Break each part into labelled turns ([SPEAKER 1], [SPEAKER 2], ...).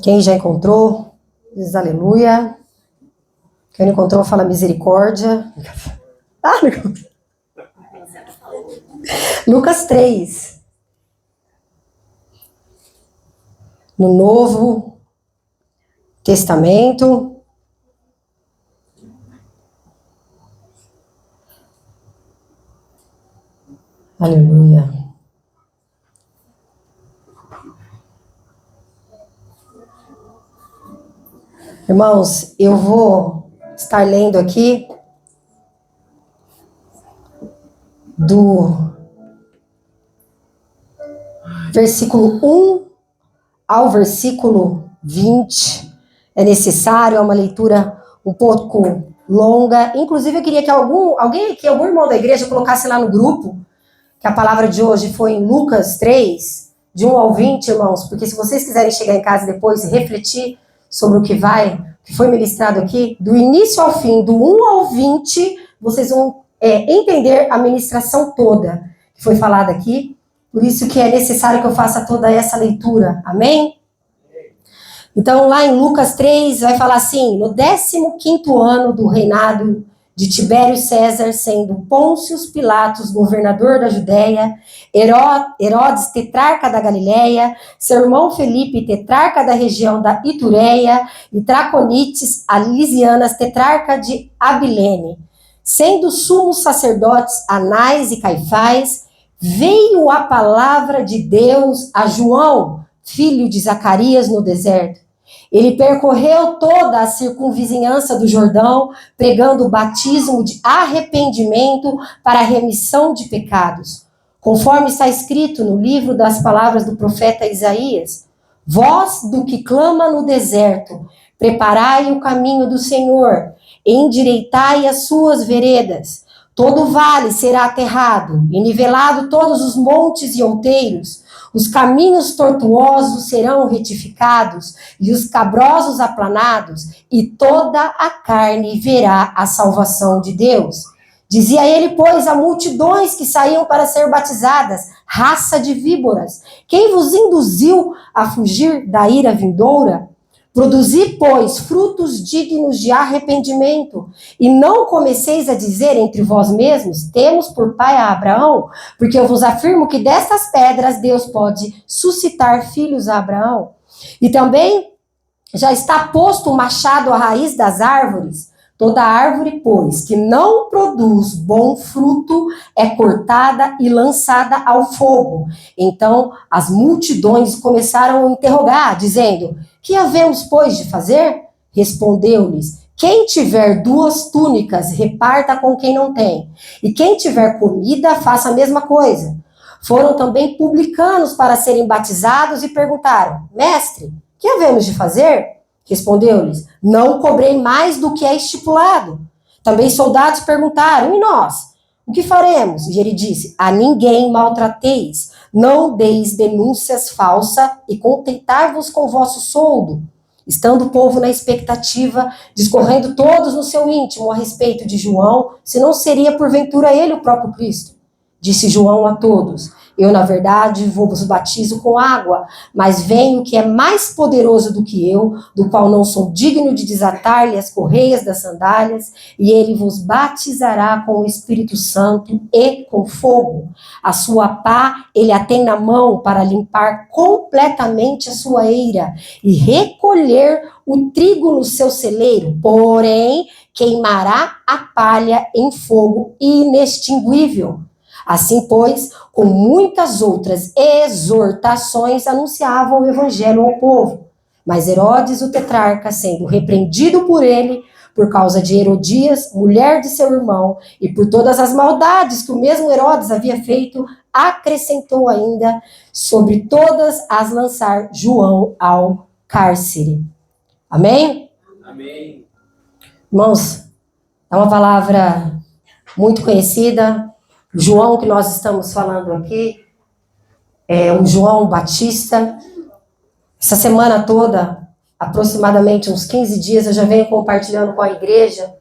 [SPEAKER 1] Quem já encontrou, diz aleluia. Quem não encontrou, fala misericórdia. Ah, não. Lucas 3. No Novo Testamento. Aleluia. Irmãos, eu vou estar lendo aqui do versículo 1 ao versículo 20. É necessário, é uma leitura um pouco longa. Inclusive, eu queria que algum irmão da igreja colocasse lá no grupo, que a palavra de hoje foi em Lucas 3, de 1 ao 20, irmãos, porque se vocês quiserem chegar em casa depois e refletir sobre o que foi ministrado aqui, do início ao fim, do 1 ao 20, vocês vão entender a ministração toda que foi falada aqui. Por isso que é necessário que eu faça toda essa leitura. Amém? Então, lá em Lucas 3, vai falar assim: no 15º ano do reinado de Tibério César, sendo Pôncio Pilatos governador da Judéia, Herodes tetrarca da Galileia, seu irmão Felipe tetrarca da região da Itureia, e Traconites, a Lisianas tetrarca de Abilene, sendo sumos sacerdotes Anás e Caifás, veio a palavra de Deus a João, filho de Zacarias, no deserto. Ele percorreu toda a circunvizinhança do Jordão, pregando o batismo de arrependimento para a remissão de pecados, conforme está escrito no livro das palavras do profeta Isaías: voz do que clama no deserto, preparai o caminho do Senhor, endireitai as suas veredas. Todo vale será aterrado, e nivelado todos os montes e outeiros. Os caminhos tortuosos serão retificados, e os cabrosos aplanados, e toda a carne verá a salvação de Deus. Dizia ele, pois, a multidões que saíam para ser batizadas: raça de víboras, quem vos induziu a fugir da ira vindoura? Produzi, pois, frutos dignos de arrependimento, e não comeceis a dizer entre vós mesmos: temos por pai a Abraão, porque eu vos afirmo que destas pedras Deus pode suscitar filhos a Abraão. E também já está posto o machado à raiz das árvores. Toda árvore, pois, que não produz bom fruto é cortada e lançada ao fogo. Então as multidões começaram a interrogar, dizendo: que havemos, pois, de fazer? Respondeu-lhes: quem tiver 2 túnicas, reparta com quem não tem. E quem tiver comida, faça a mesma coisa. Foram também publicanos para serem batizados e perguntaram: mestre, que havemos de fazer? Respondeu-lhes: não cobrei mais do que é estipulado. Também soldados perguntaram: e nós? O que faremos? E ele disse: a ninguém maltrateis, não deis denúncias falsas e contentai-vos com o vosso soldo. Estando o povo na expectativa, discorrendo todos no seu íntimo a respeito de João, se não seria porventura ele o próprio Cristo. Disse João a todos: eu, na verdade, vos batizo com água, mas vem o que é mais poderoso do que eu, do qual não sou digno de desatar-lhe as correias das sandálias, e ele vos batizará com o Espírito Santo e com fogo. A sua pá ele a tem na mão para limpar completamente a sua eira e recolher o trigo no seu celeiro, porém queimará a palha em fogo inextinguível. Assim, pois, com muitas outras exortações, anunciavam o evangelho ao povo. Mas Herodes, o tetrarca, sendo repreendido por ele, por causa de Herodias, mulher de seu irmão, e por todas as maldades que o mesmo Herodes havia feito, acrescentou ainda sobre todas as lançar João ao cárcere. Amém?
[SPEAKER 2] Amém.
[SPEAKER 1] Irmãos, é uma palavra muito conhecida. João, que nós estamos falando aqui, é um João Batista. Essa semana toda, aproximadamente uns 15 dias, eu já venho compartilhando com a igreja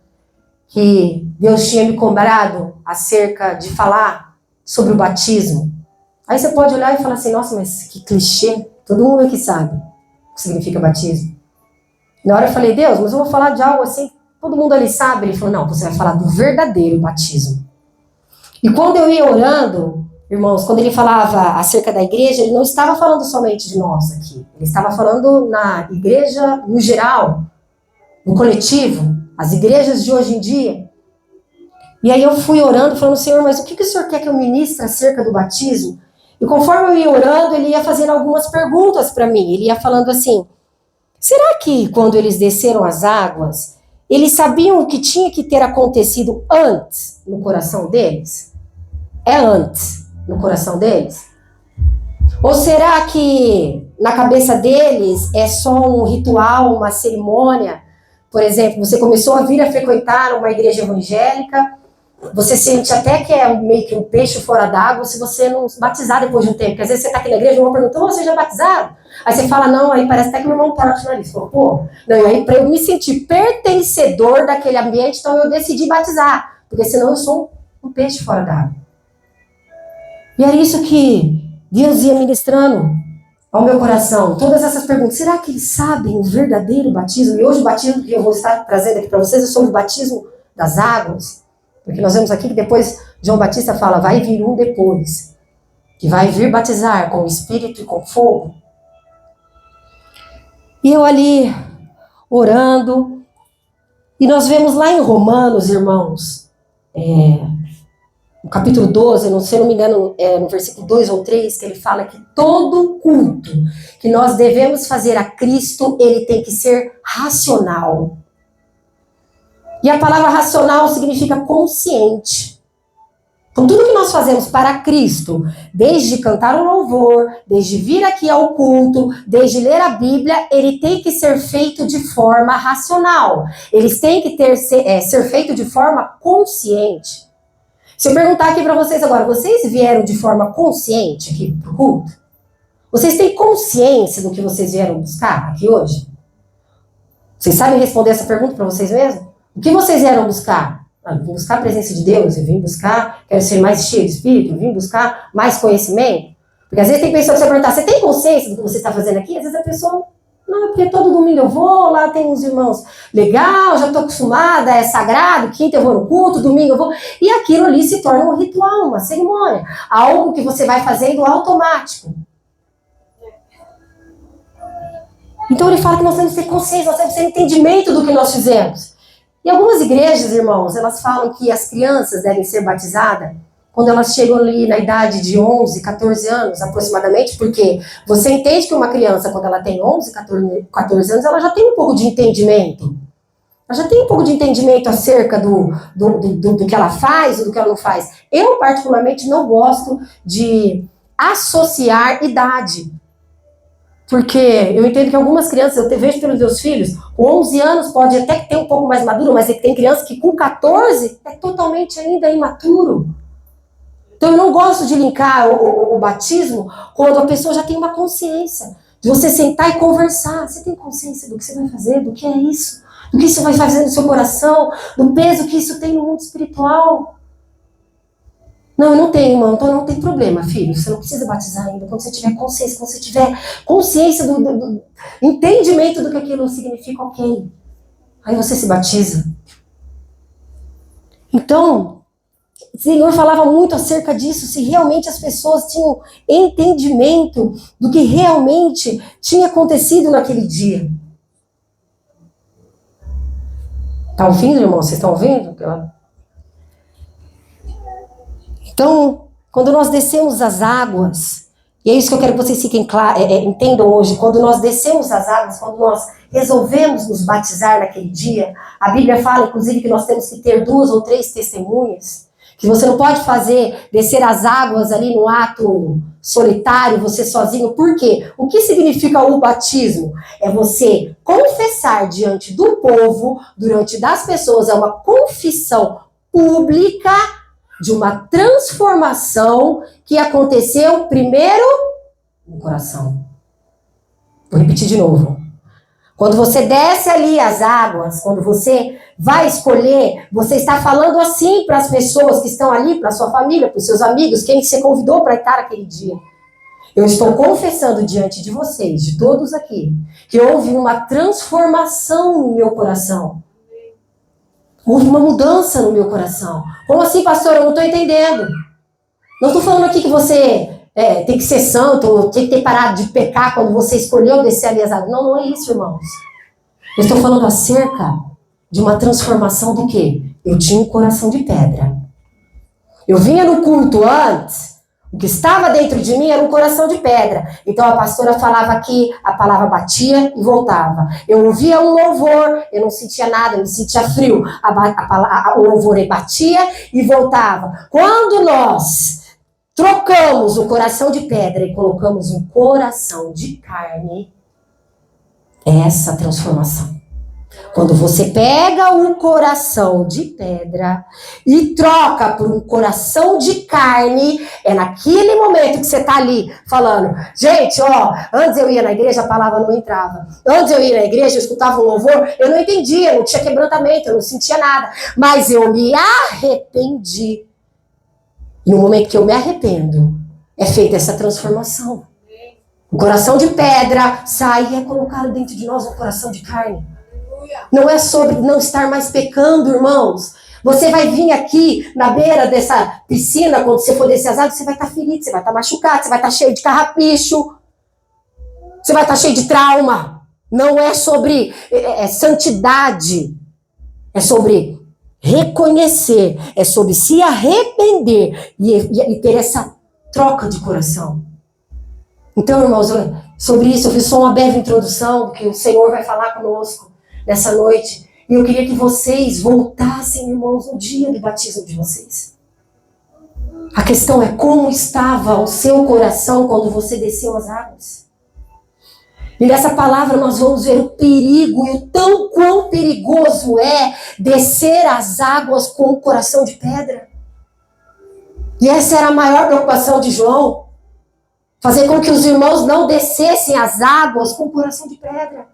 [SPEAKER 1] que Deus tinha me cobrado acerca de falar sobre o batismo. Aí você pode olhar e falar assim: nossa, mas que clichê, todo mundo aqui sabe. que significa batismo. Na hora eu falei, Deus, mas eu vou falar de algo assim, todo mundo ali sabe. Ele falou, não, você vai falar do verdadeiro batismo. E quando eu ia orando, irmãos, quando ele falava acerca da igreja, ele não estava falando somente de nós aqui. Ele estava falando na igreja no geral, no coletivo, as igrejas de hoje em dia. E aí eu fui orando, falando, Senhor, mas o que o Senhor quer que eu ministre acerca do batismo? E conforme eu ia orando, ele ia fazendo algumas perguntas para mim. Ele ia falando assim, será que quando eles desceram as águas, eles sabiam o que tinha que ter acontecido antes no coração deles? É antes no coração deles? Ou será que na cabeça deles é só um ritual, uma cerimônia? Por exemplo, você começou a vir a frequentar uma igreja evangélica, você sente até que é meio que um peixe fora d'água se você não se batizar depois de um tempo. Porque às vezes você está aqui na igreja e o irmão perguntou, você já é batizado? Aí você fala, não, aí parece até que o irmão torce o nariz. Pô, não, e aí para eu me sentir pertencedor daquele ambiente, então eu decidi batizar. Porque senão eu sou um peixe fora d'água. E era isso que Deus ia ministrando ao meu coração. Todas essas perguntas, será que eles sabem o verdadeiro batismo? E hoje o batismo que eu vou estar trazendo aqui para vocês é sobre o batismo das águas. Porque nós vemos aqui que depois João Batista fala, vai vir um depois, que vai vir batizar com o Espírito e com fogo. E eu ali, orando, e nós vemos lá em Romanos, irmãos, no capítulo 12, se eu não me engano, no versículo 2 ou 3, que ele fala que todo culto que nós devemos fazer a Cristo, ele tem que ser racional. E a palavra racional significa consciente. Então, tudo que nós fazemos para Cristo, desde cantar um louvor, desde vir aqui ao culto, desde ler a Bíblia, ele tem que ser feito de forma racional. Eles têm que ser feito de forma consciente. Se eu perguntar aqui para vocês agora, vocês vieram de forma consciente aqui para o culto? Vocês têm consciência do que vocês vieram buscar aqui hoje? Vocês sabem responder essa pergunta para vocês mesmos? O que vocês vieram buscar? Eu vim buscar a presença de Deus, eu vim buscar, quero ser mais cheio de Espírito, eu vim buscar mais conhecimento. Porque às vezes tem pessoas que você perguntar, você tem consciência do que você está fazendo aqui? Às vezes a pessoa, não, porque todo domingo eu vou, lá tem uns irmãos, legal, já estou acostumada, é sagrado, quinta eu vou no culto, domingo eu vou. E aquilo ali se torna um ritual, uma cerimônia, algo que você vai fazendo automático. Então ele fala que nós temos que ter consciência, nós temos que ter entendimento do que nós fizemos. E algumas igrejas, irmãos, elas falam que as crianças devem ser batizadas quando elas chegam ali na idade de 11, 14 anos aproximadamente, porque você entende que uma criança, quando ela tem 11, 14 anos, ela já tem um pouco de entendimento. Ela já tem um pouco de entendimento acerca do que ela faz ou do que ela não faz. Eu, particularmente, não gosto de associar idade. Porque eu entendo que algumas crianças, eu vejo pelos meus filhos, com 11 anos pode até ter um pouco mais maduro, mas tem criança que com 14 é totalmente ainda imaturo. Então eu não gosto de linkar o batismo quando a pessoa já tem uma consciência. De você sentar e conversar. Você tem consciência do que você vai fazer, do que é isso? Do que isso vai fazer no seu coração, do peso que isso tem no mundo espiritual. Não, eu não tenho, irmão, então não tem problema, filho. Você não precisa batizar ainda. Quando você tiver consciência, quando você tiver consciência do entendimento do que aquilo significa, ok. Aí você se batiza. Então, o Senhor falava muito acerca disso, se realmente as pessoas tinham entendimento do que realmente tinha acontecido naquele dia. Tá ouvindo, irmão? Vocês estão ouvindo? Então, quando nós descemos as águas, e é isso que eu quero que vocês fiquem entendam hoje, quando nós descemos as águas, quando nós resolvemos nos batizar naquele dia, a Bíblia fala, inclusive, que nós temos que ter 2 ou 3 testemunhas, que você não pode descer as águas ali no ato solitário, você sozinho. Por quê? O que significa o batismo? É você confessar diante do povo, diante das pessoas, é uma confissão pública de uma transformação que aconteceu primeiro no coração. Vou repetir de novo. Quando você desce ali as águas, quando você vai escolher, você está falando assim para as pessoas que estão ali, para a sua família, para os seus amigos, quem você convidou para estar aquele dia. Eu estou confessando diante de vocês, de todos aqui, que houve uma transformação no meu coração. Houve uma mudança no meu coração. Como assim, pastor? Eu não estou entendendo. Não estou falando aqui que você tem que ser santo, ou tem que ter parado de pecar quando você escolheu descer ali as águas. Não, não é isso, irmãos. Eu estou falando acerca de uma transformação do quê? Eu tinha um coração de pedra. Eu vinha no culto antes, o que estava dentro de mim era um coração de pedra. Então a pastora falava aqui, a palavra batia e voltava. Eu ouvia um louvor, eu não sentia nada, eu me sentia frio. O louvor batia e voltava. Quando nós trocamos o coração de pedra e colocamos um coração de carne, é essa transformação. Quando você pega um coração de pedra e troca por um coração de carne, é naquele momento que você está ali falando, gente, ó, antes eu ia na igreja, a palavra não entrava. Antes eu ia na igreja, eu escutava um louvor, eu não entendia, não tinha quebrantamento, eu não sentia nada. Mas eu me arrependi. E no momento que eu me arrependo, é feita essa transformação. O coração de pedra sai e é colocado dentro de nós um coração de carne. Não é sobre não estar mais pecando, irmãos. Você vai vir aqui na beira dessa piscina, quando você for descer as águas, você vai estar ferido, você vai estar machucado, você vai estar cheio de carrapicho, você vai estar cheio de trauma. Não é sobre santidade, é sobre reconhecer, é sobre se arrepender e ter essa troca de coração. Então, irmãos, sobre isso eu fiz só uma breve introdução, que o Senhor vai falar conosco nessa noite. E eu queria que vocês voltassem, irmãos, no dia do batismo de vocês. A questão é como estava o seu coração quando você desceu as águas. E nessa palavra nós vamos ver o perigo e o tão quão perigoso é descer as águas com o coração de pedra. E essa era a maior preocupação de João. Fazer com que os irmãos não descessem as águas com o coração de pedra.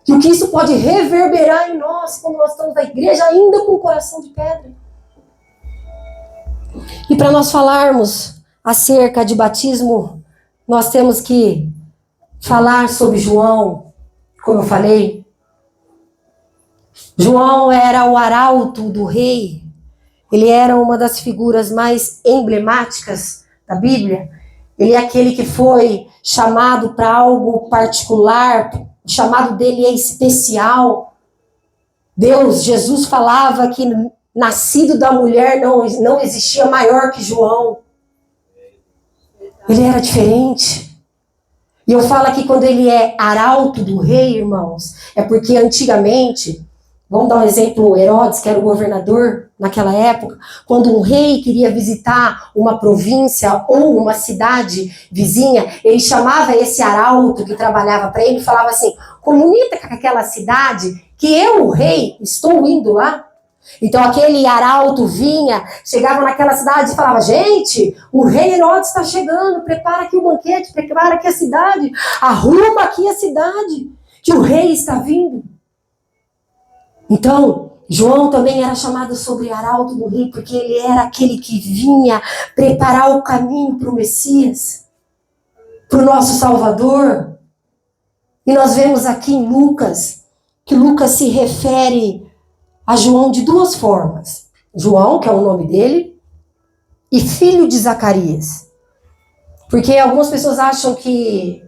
[SPEAKER 1] E o que isso pode reverberar em nós quando nós estamos na igreja ainda com o coração de pedra. E para nós falarmos acerca de batismo, nós temos que falar sobre João, como eu falei. João era o arauto do rei. Ele era uma das figuras mais emblemáticas da Bíblia. Ele é aquele que foi chamado para algo particular. O chamado dele é especial. Jesus falava que nascido da mulher não existia maior que João. Ele era diferente. E eu falo aqui quando ele é arauto do rei, irmãos, é porque antigamente, vamos dar um exemplo, Herodes, que era o governador naquela época, quando um rei queria visitar uma província ou uma cidade vizinha, ele chamava esse arauto que trabalhava para ele e falava assim, comunica com aquela cidade que eu, o rei, estou indo lá. Então aquele arauto vinha, chegava naquela cidade e falava, gente, o rei Herodes está chegando, prepara aqui o banquete, prepara aqui a cidade, arruma aqui a cidade, que o rei está vindo. Então, João também era chamado sobre arauto do rei, porque ele era aquele que vinha preparar o caminho para o Messias, para o nosso Salvador. E nós vemos aqui em Lucas, que Lucas se refere a João de duas formas. João, que é o nome dele, e filho de Zacarias. Porque algumas pessoas acham que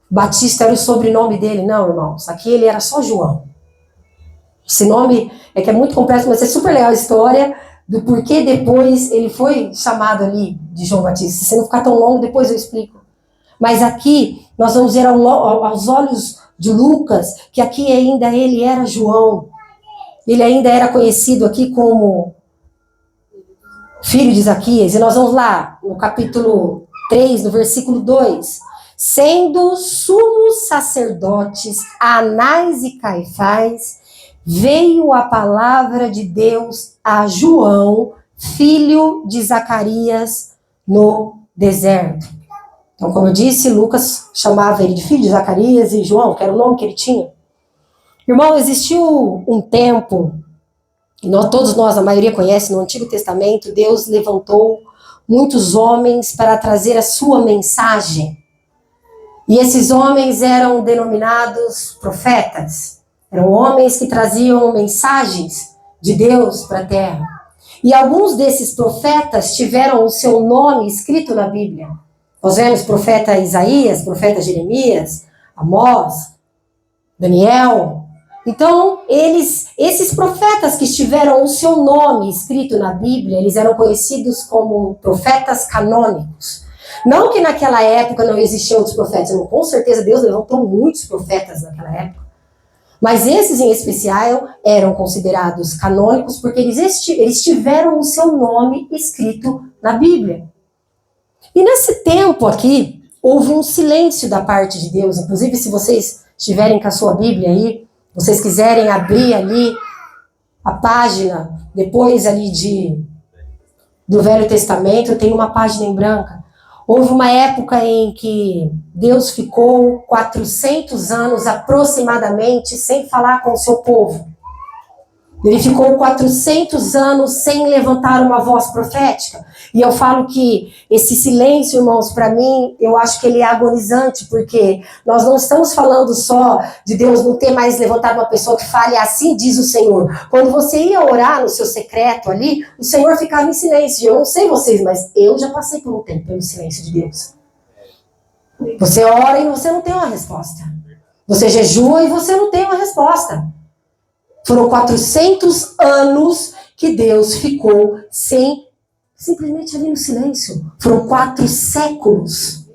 [SPEAKER 1] Batista era o sobrenome dele. Não, irmãos, aqui ele era só João. Esse nome é que é muito complexo, mas é super legal a história do porquê depois ele foi chamado ali de João Batista. Se não ficar tão longo, depois eu explico. Mas aqui nós vamos ver aos olhos de Lucas que aqui ainda ele era João. Ele ainda era conhecido aqui como filho de Zaquias. E nós vamos lá no capítulo 3, no versículo 2. Sendo sumos sacerdotes Anás e Caifás, veio a palavra de Deus a João, filho de Zacarias, no deserto. Então, como eu disse, Lucas chamava ele de filho de Zacarias e João, que era o nome que ele tinha. Irmão, existiu um tempo, e todos nós, a maioria conhece, no Antigo Testamento, Deus levantou muitos homens para trazer a sua mensagem. E esses homens eram denominados profetas. Eram homens que traziam mensagens de Deus para a terra. E alguns desses profetas tiveram o seu nome escrito na Bíblia. Nós vemos profeta Isaías, profeta Jeremias, Amós, Daniel. Então, esses profetas que tiveram o seu nome escrito na Bíblia, eles eram conhecidos como profetas canônicos. Não que naquela época não existiam outros profetas, não, com certeza Deus levantou muitos profetas naquela época. Mas esses em especial eram considerados canônicos porque eles tiveram o seu nome escrito na Bíblia. E nesse tempo aqui, houve um silêncio da parte de Deus. Inclusive, se vocês estiverem com a sua Bíblia aí, vocês quiserem abrir ali a página, depois ali do Velho Testamento, tem uma página em branca. Houve uma época em que Deus ficou 400 anos aproximadamente sem falar com o seu povo. Ele ficou 400 anos sem levantar uma voz profética. E eu falo que esse silêncio, irmãos, para mim, eu acho que ele é agonizante, porque nós não estamos falando só de Deus não ter mais levantado uma pessoa que fale assim, diz o Senhor. Quando você ia orar no seu secreto ali, o Senhor ficava em silêncio. Eu não sei vocês, mas eu já passei por um tempo pelo silêncio de Deus. Você ora e você não tem uma resposta. Você jejua e você não tem uma resposta. Foram 400 anos que Deus ficou simplesmente ali no silêncio. Foram 4 séculos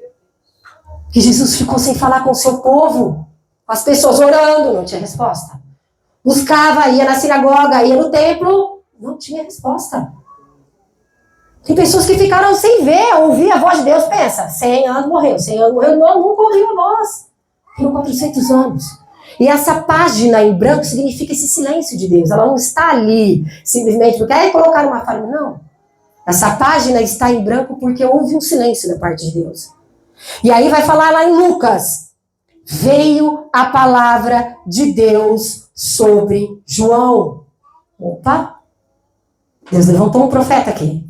[SPEAKER 1] que Jesus ficou sem falar com o seu povo. As pessoas orando, não tinha resposta. Buscava, ia na sinagoga, ia no templo, não tinha resposta. Tem pessoas que ficaram sem ver, ouvir a voz de Deus, pensa, 100 anos morreu, 100 anos morreu, não, nunca ouviu a voz. Foram 400 anos. E essa página em branco significa esse silêncio de Deus. Ela não está ali simplesmente porque aí colocaram uma fala. Não. Essa página está em branco porque houve um silêncio da parte de Deus. E aí vai falar lá em Lucas. Veio a palavra de Deus sobre João. Opa! Deus levantou um profeta aqui.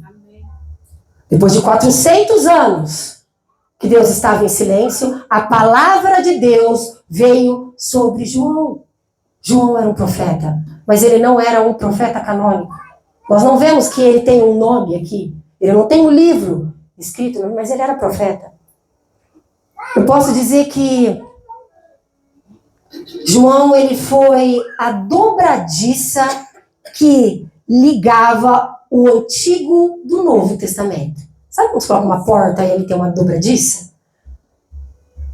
[SPEAKER 1] Depois de 400 anos que Deus estava em silêncio, a palavra de Deus veio sobre João. João era um profeta, mas ele não era um profeta canônico. Nós não vemos que ele tem um nome aqui. Ele não tem um livro escrito, mas ele era profeta. Eu posso dizer que João, ele foi a dobradiça que ligava o Antigo do Novo Testamento. Sabe quando você coloca uma porta e ele tem uma dobradiça?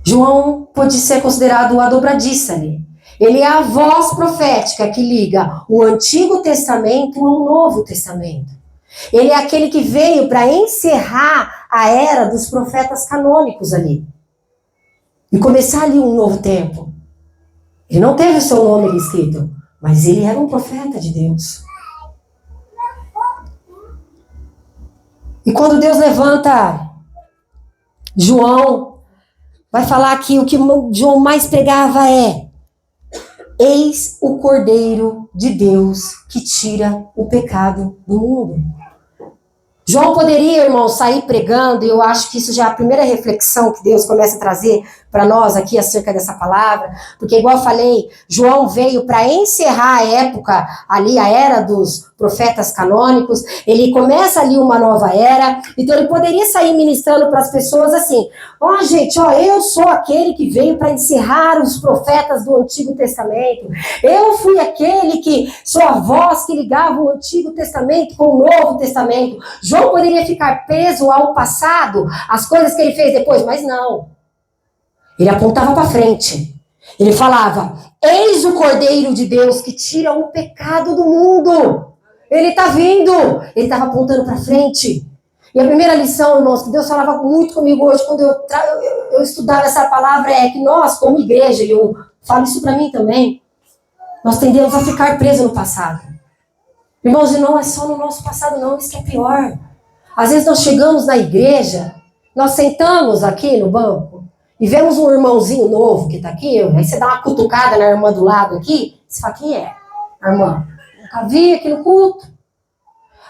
[SPEAKER 1] João pode ser considerado a dobradiça ali. Ele é a voz profética que liga o Antigo Testamento ao Novo Testamento. Ele é aquele que veio para encerrar a era dos profetas canônicos ali. E começar ali um novo tempo. Ele não teve o seu nome ali escrito, mas ele era um profeta de Deus. E quando Deus levanta João, vai falar que o que João mais pregava é: eis o Cordeiro de Deus que tira o pecado do mundo. João poderia, irmão, sair pregando, e eu acho que isso já é a primeira reflexão que Deus começa a trazer para nós aqui acerca dessa palavra, porque igual eu falei, João veio para encerrar a época ali, a era dos profetas canônicos, ele começa ali uma nova era, então ele poderia sair ministrando para as pessoas assim: ó, gente, ó, eu sou aquele que veio para encerrar os profetas do Antigo Testamento, eu fui aquele que sou a voz que ligava o Antigo Testamento com o Novo Testamento. João poderia ficar preso ao passado, as coisas que ele fez depois, mas não. Ele apontava para frente. Ele falava: eis o Cordeiro de Deus que tira o pecado do mundo. Ele está vindo. Ele estava apontando para frente. E a primeira lição, irmãos, que Deus falava muito comigo hoje, quando eu estudava essa palavra, é que nós, como igreja, e eu falo isso para mim também, nós tendemos a ficar presos no passado. Irmãos, e não é só no nosso passado, não, isso que é pior. Às vezes nós chegamos na igreja, nós sentamos aqui no banco, e vemos um irmãozinho novo que está aqui, aí você dá uma cutucada na irmã do lado aqui, você fala: quem é? A irmã: nunca vi aqui no culto.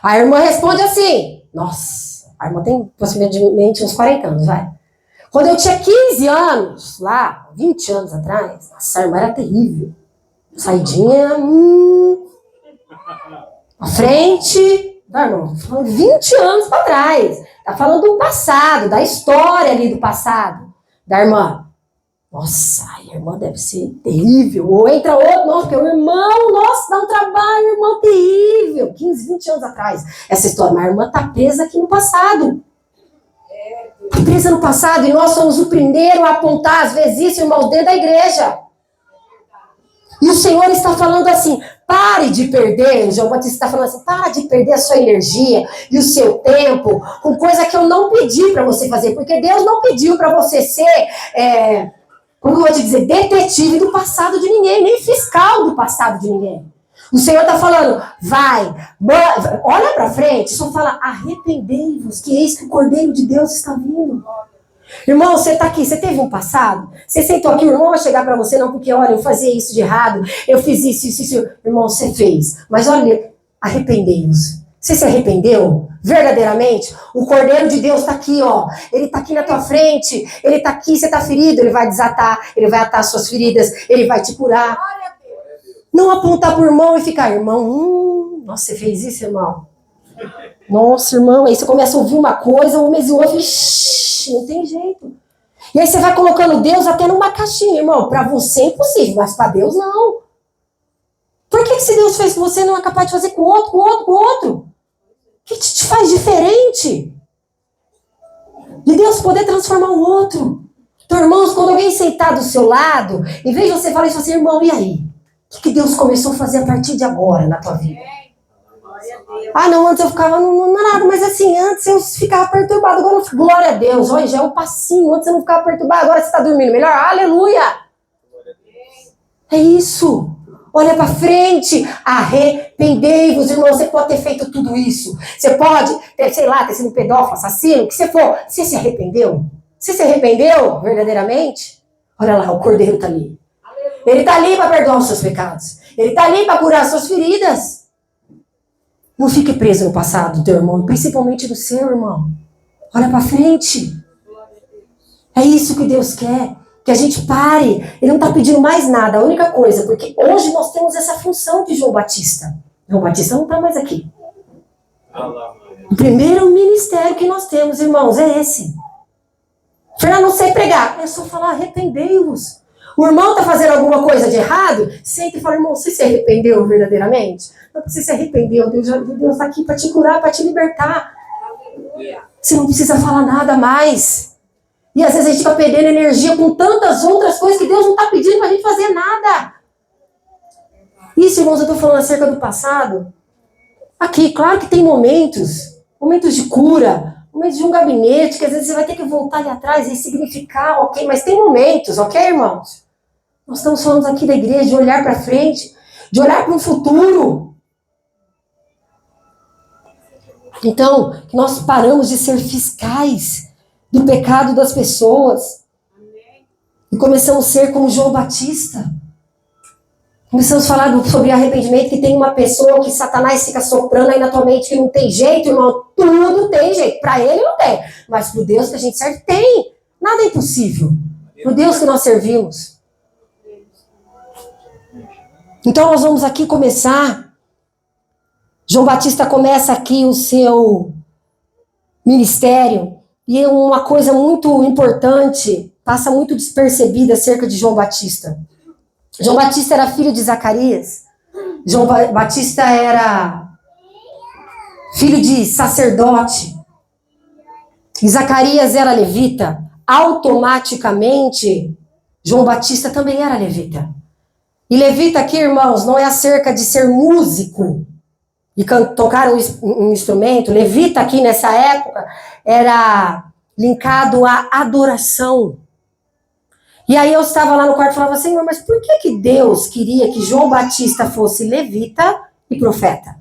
[SPEAKER 1] A irmã responde assim: nossa, A irmã tem aproximadamente uns 40 anos, vai. Quando eu tinha 15 anos, lá, 20 anos atrás, essa irmã era terrível. Saidinha, à frente, da irmã, 20 anos para trás. Tá falando do passado, da história ali do passado, da irmã. Nossa, a irmã deve ser terrível. Ou entra outro, nossa, porque o irmão, nossa, dá um trabalho, irmão terrível. 15, 20 anos atrás. Essa história, mas a irmã tá presa aqui no passado. Tá presa no passado e nós somos o primeiro a apontar, às vezes, isso, irmãos, dentro da igreja. E o Senhor está falando assim, pare de perder, João Batista está falando assim, para de perder a sua energia e o seu tempo com coisa que eu não pedi para você fazer, porque Deus não pediu para você ser, como eu vou te dizer, detetive do passado de ninguém, nem fiscal do passado de ninguém. O Senhor está falando, vai, olha para frente, só fala, arrependei-vos, que eis que o Cordeiro de Deus está vindo. Irmão, você está aqui, você teve um passado? Você sentou aqui, o irmão vai chegar para você, não, porque olha, eu fazia isso de errado, eu fiz isso. Irmão, você fez. Mas olha, arrependei-vos. Você se arrependeu? Verdadeiramente? O Cordeiro de Deus está aqui, ó. Ele está aqui na tua frente. Ele está aqui, você está ferido, ele vai desatar, ele vai atar suas feridas, ele vai te curar. Não apontar para o irmão e ficar, irmão, nossa, você fez isso, irmão? Nossa, irmão, aí você começa a ouvir uma coisa, um mês e outro, não tem jeito. E aí você vai colocando Deus até numa caixinha, irmão. Para você é impossível, mas para Deus não. Por que se Deus fez com você não é capaz de fazer com o outro? O que te faz diferente? De Deus poder transformar o outro. Então, irmãos, quando alguém sentar do seu lado, em vez de você falar isso assim, irmão, e aí? O que Deus começou a fazer a partir de agora na tua vida? Ah, não, antes eu ficava não nada, mas assim, antes eu ficava perturbado, agora glória a Deus, olha, já é um passinho, antes eu não ficava perturbado, agora você está dormindo melhor, aleluia! É isso, olha para frente, arrependei-vos, irmão, você pode ter feito tudo isso, você pode, ter sido pedófilo, assassino, o que você for, você se arrependeu? Você se arrependeu verdadeiramente? Olha lá, o Cordeiro está ali, ele está ali para perdoar os seus pecados, ele está ali para curar as suas feridas. Não fique preso no passado do teu irmão, principalmente do seu irmão. Olha para frente. É isso que Deus quer. Que a gente pare. Ele não está pedindo mais nada. A única coisa, porque hoje nós temos essa função de João Batista. João Batista não está mais aqui. O primeiro ministério que nós temos, irmãos, é esse. Fernando, não sei pregar. É só falar, arrependei-vos. O irmão está fazendo alguma coisa de errado? Senta e fala, irmão, você se arrependeu verdadeiramente? Não, porque você se arrependeu. Deus está aqui para te curar, para te libertar. Você não precisa falar nada mais. E às vezes a gente está perdendo energia com tantas outras coisas que Deus não está pedindo para a gente fazer nada. Isso, irmãos, eu estou falando acerca do passado. Aqui, claro que tem momentos de cura, momentos de um gabinete, que às vezes você vai ter que voltar ali atrás e significar, ok? Mas tem momentos, ok, irmãos? Nós estamos falando aqui da igreja, de olhar para frente, de olhar para o futuro. Então, nós paramos de ser fiscais do pecado das pessoas. E começamos a ser como João Batista. Começamos a falar sobre arrependimento, que tem uma pessoa que Satanás fica soprando aí na tua mente que não tem jeito, irmão. Tudo tem jeito. Para ele não tem. Mas para o Deus que a gente serve, tem. Nada é impossível. Para o Deus que nós servimos. Então nós vamos aqui começar. João Batista começa aqui o seu ministério. E uma coisa muito importante, passa muito despercebida acerca de João Batista. João Batista era filho de Zacarias. João Batista era filho de sacerdote. E Zacarias era levita. Automaticamente, João Batista também era levita. E levita aqui, irmãos, não é acerca de ser músico e tocar um instrumento. Levita aqui nessa época era linkado à adoração. E aí eu estava lá no quarto e falava, Senhor, mas por que Deus queria que João Batista fosse levita e profeta?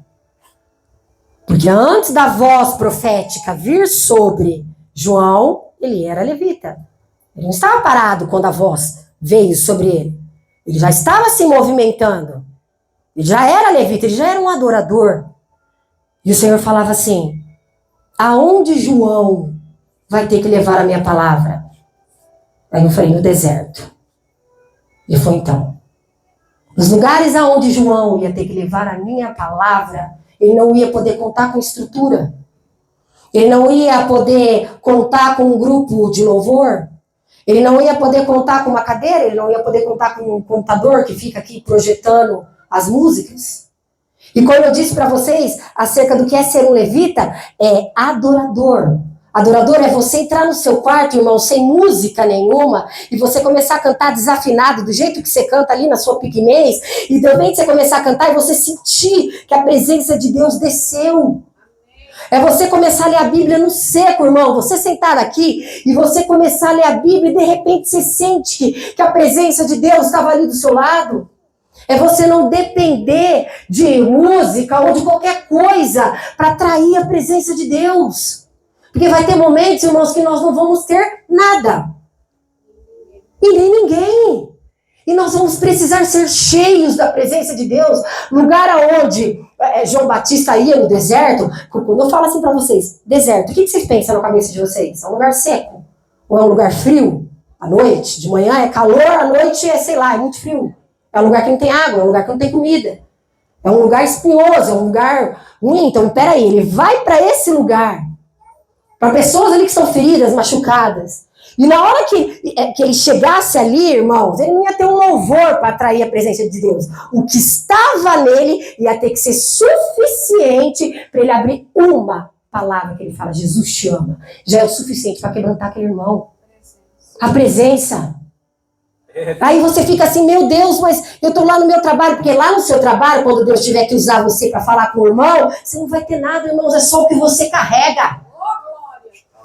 [SPEAKER 1] Porque antes da voz profética vir sobre João, ele era levita. Ele não estava parado quando a voz veio sobre ele. Ele já estava se movimentando. Ele já era levita, ele já era um adorador. E o Senhor falava assim, aonde João vai ter que levar a minha palavra? Aí eu falei, no deserto. E foi então. Nos lugares aonde João ia ter que levar a minha palavra, ele não ia poder contar com estrutura. Ele não ia poder contar com um grupo de louvor. Ele não ia poder contar com uma cadeira. Ele não ia poder contar com um computador que fica aqui projetando as músicas. E como eu disse para vocês acerca do que é ser um levita, é adorador. Adorador é você entrar no seu quarto, irmão, sem música nenhuma, e você começar a cantar desafinado, do jeito que você canta ali na sua pequenez, e de repente você começar a cantar e você sentir que a presença de Deus desceu. É você começar a ler a Bíblia no seco, irmão. Você sentar aqui e você começar a ler a Bíblia e de repente você sente que a presença de Deus estava ali do seu lado. É você não depender de música ou de qualquer coisa para atrair a presença de Deus. Porque vai ter momentos, irmãos, que nós não vamos ter nada. E nem ninguém. E nós vamos precisar ser cheios da presença de Deus. Lugar aonde João Batista ia no deserto. Quando eu falo assim para vocês, deserto, o que vocês pensam na cabeça de vocês? É um lugar seco? Ou é um lugar frio? À noite? De manhã é calor, à noite é, sei lá, é muito frio. É um lugar que não tem água, é um lugar que não tem comida. É um lugar espinhoso, é um lugar ruim. Então, peraí, ele vai para esse lugar. Para pessoas ali que são feridas, machucadas. E na hora que ele chegasse ali, irmãos, ele não ia ter um louvor para atrair a presença de Deus. O que estava nele ia ter que ser suficiente para ele abrir uma palavra que ele fala, Jesus te ama. Já é o suficiente para quebrantar aquele irmão. A presença. Aí você fica assim, meu Deus, mas eu estou lá no meu trabalho, porque lá no seu trabalho, quando Deus tiver que usar você para falar com o irmão, você não vai ter nada, irmãos, é só o que você carrega.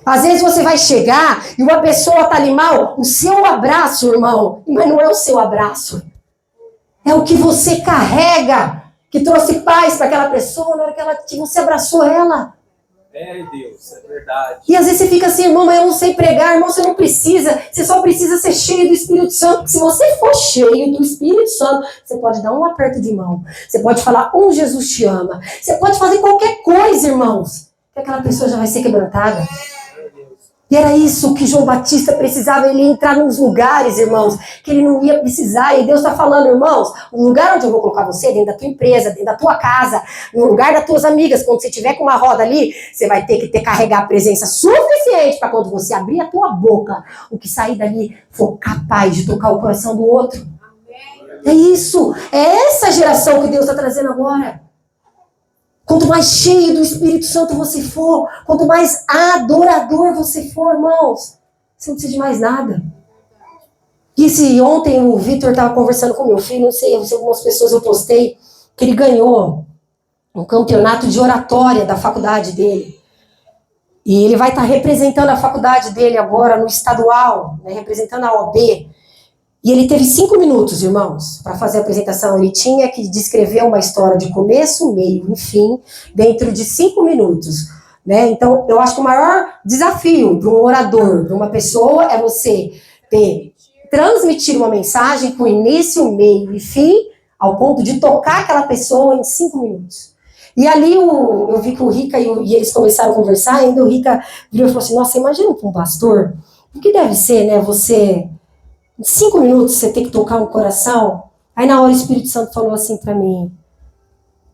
[SPEAKER 1] Às vezes você vai chegar e uma pessoa está ali mal, o seu abraço, irmão, mas não é o seu abraço. É o que você carrega, que trouxe paz para aquela pessoa na hora que você abraçou ela.
[SPEAKER 2] É, Deus, é verdade.
[SPEAKER 1] E às vezes você fica assim, irmão, mas eu não sei pregar, irmão, você não precisa, você só precisa ser cheio do Espírito Santo, porque se você for cheio do Espírito Santo, você pode dar um aperto de mão, você pode falar, Jesus te ama, você pode fazer qualquer coisa, irmãos, que aquela pessoa já vai ser quebrantada. E era isso que João Batista precisava, ele entrar nos lugares, irmãos, que ele não ia precisar. E Deus está falando, irmãos, o lugar onde eu vou colocar você, dentro da tua empresa, dentro da tua casa, no lugar das tuas amigas, quando você tiver com uma roda ali, você vai ter que carregar a presença suficiente para quando você abrir a tua boca, o que sair dali for capaz de tocar o coração do outro. É isso, é essa geração que Deus está trazendo agora. Quanto mais cheio do Espírito Santo você for, quanto mais adorador você for, irmãos, você não precisa de mais nada. E ontem o Vitor estava conversando com meu filho, não sei algumas pessoas eu postei, que ele ganhou um campeonato de oratória da faculdade dele. E ele vai estar representando a faculdade dele agora no estadual, né, representando a OB. E ele teve 5 minutos, irmãos, para fazer a apresentação. Ele tinha que descrever uma história de começo, meio e fim, dentro de 5 minutos. Né? Então, eu acho que o maior desafio para um orador, para uma pessoa, é você transmitir uma mensagem com início, meio e fim, ao ponto de tocar aquela pessoa em 5 minutos. E ali eu vi que o Rica e eles começaram a conversar, ainda o Rica virou e falou assim, nossa, imagina para um pastor, o que deve ser, né, você... Em 5 minutos você tem que tocar um coração. Aí na hora o Espírito Santo falou assim para mim,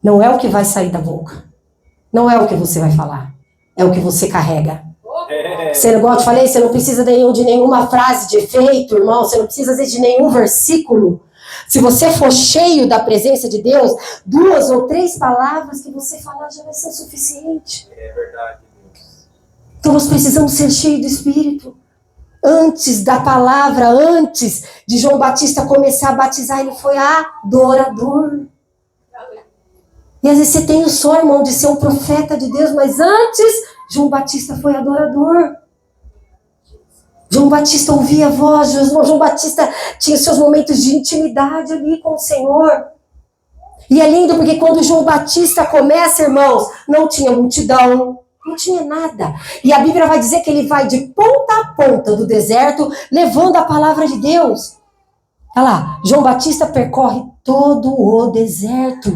[SPEAKER 1] não é o que vai sair da boca, não é o que você vai falar, é o que você carrega. Você não, igual eu te falei, você não precisa de nenhuma frase de efeito, irmão, você não precisa de nenhum versículo. Se você for cheio da presença de Deus, 2 ou 3 palavras que você falar já vai ser o suficiente.
[SPEAKER 2] É verdade, Deus.
[SPEAKER 1] Então nós precisamos ser cheios do Espírito. Antes da palavra, antes de João Batista começar a batizar, ele foi adorador. E às vezes você tem o sonho, irmão, de ser um profeta de Deus, mas antes, João Batista foi adorador. João Batista ouvia a voz, João Batista tinha seus momentos de intimidade ali com o Senhor. E é lindo porque quando João Batista começa, irmãos, não tinha multidão. Não tinha nada. E a Bíblia vai dizer que ele vai de ponta a ponta do deserto, levando a palavra de Deus. Olha lá, João Batista percorre todo o deserto.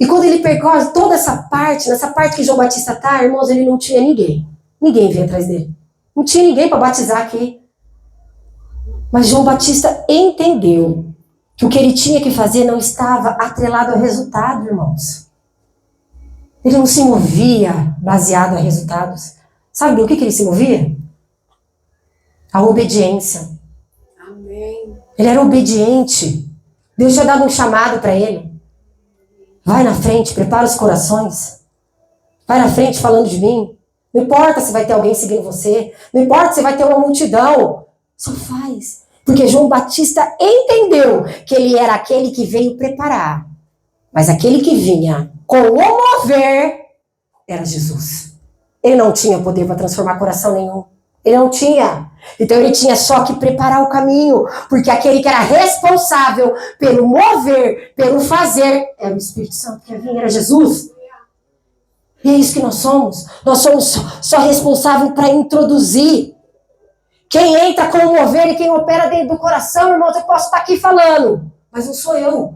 [SPEAKER 1] E quando ele percorre toda essa parte, nessa parte que João Batista tá, irmãos, ele não tinha ninguém. Ninguém veio atrás dele. Não tinha ninguém para batizar aqui. Mas João Batista entendeu que o que ele tinha que fazer não estava atrelado ao resultado, irmãos. Ele não se movia baseado em resultados. Sabe do que ele se movia? A obediência.
[SPEAKER 3] Amém.
[SPEAKER 1] Ele era obediente. Deus tinha dado um chamado para ele. Vai na frente, prepara os corações. Vai na frente falando de mim. Não importa se vai ter alguém seguindo você. Não importa se vai ter uma multidão. Só faz. Porque João Batista entendeu que ele era aquele que veio preparar. Mas aquele que vinha com o mover era Jesus. Ele não tinha poder para transformar coração nenhum. Ele não tinha. Então ele tinha só que preparar o caminho. Porque aquele que era responsável pelo mover, pelo fazer, era o Espírito Santo que vinha, era Jesus. E é isso que nós somos. Nós somos só responsáveis para introduzir. Quem entra com o mover e quem opera dentro do coração, irmãos, eu posso estar aqui falando. Mas não sou eu.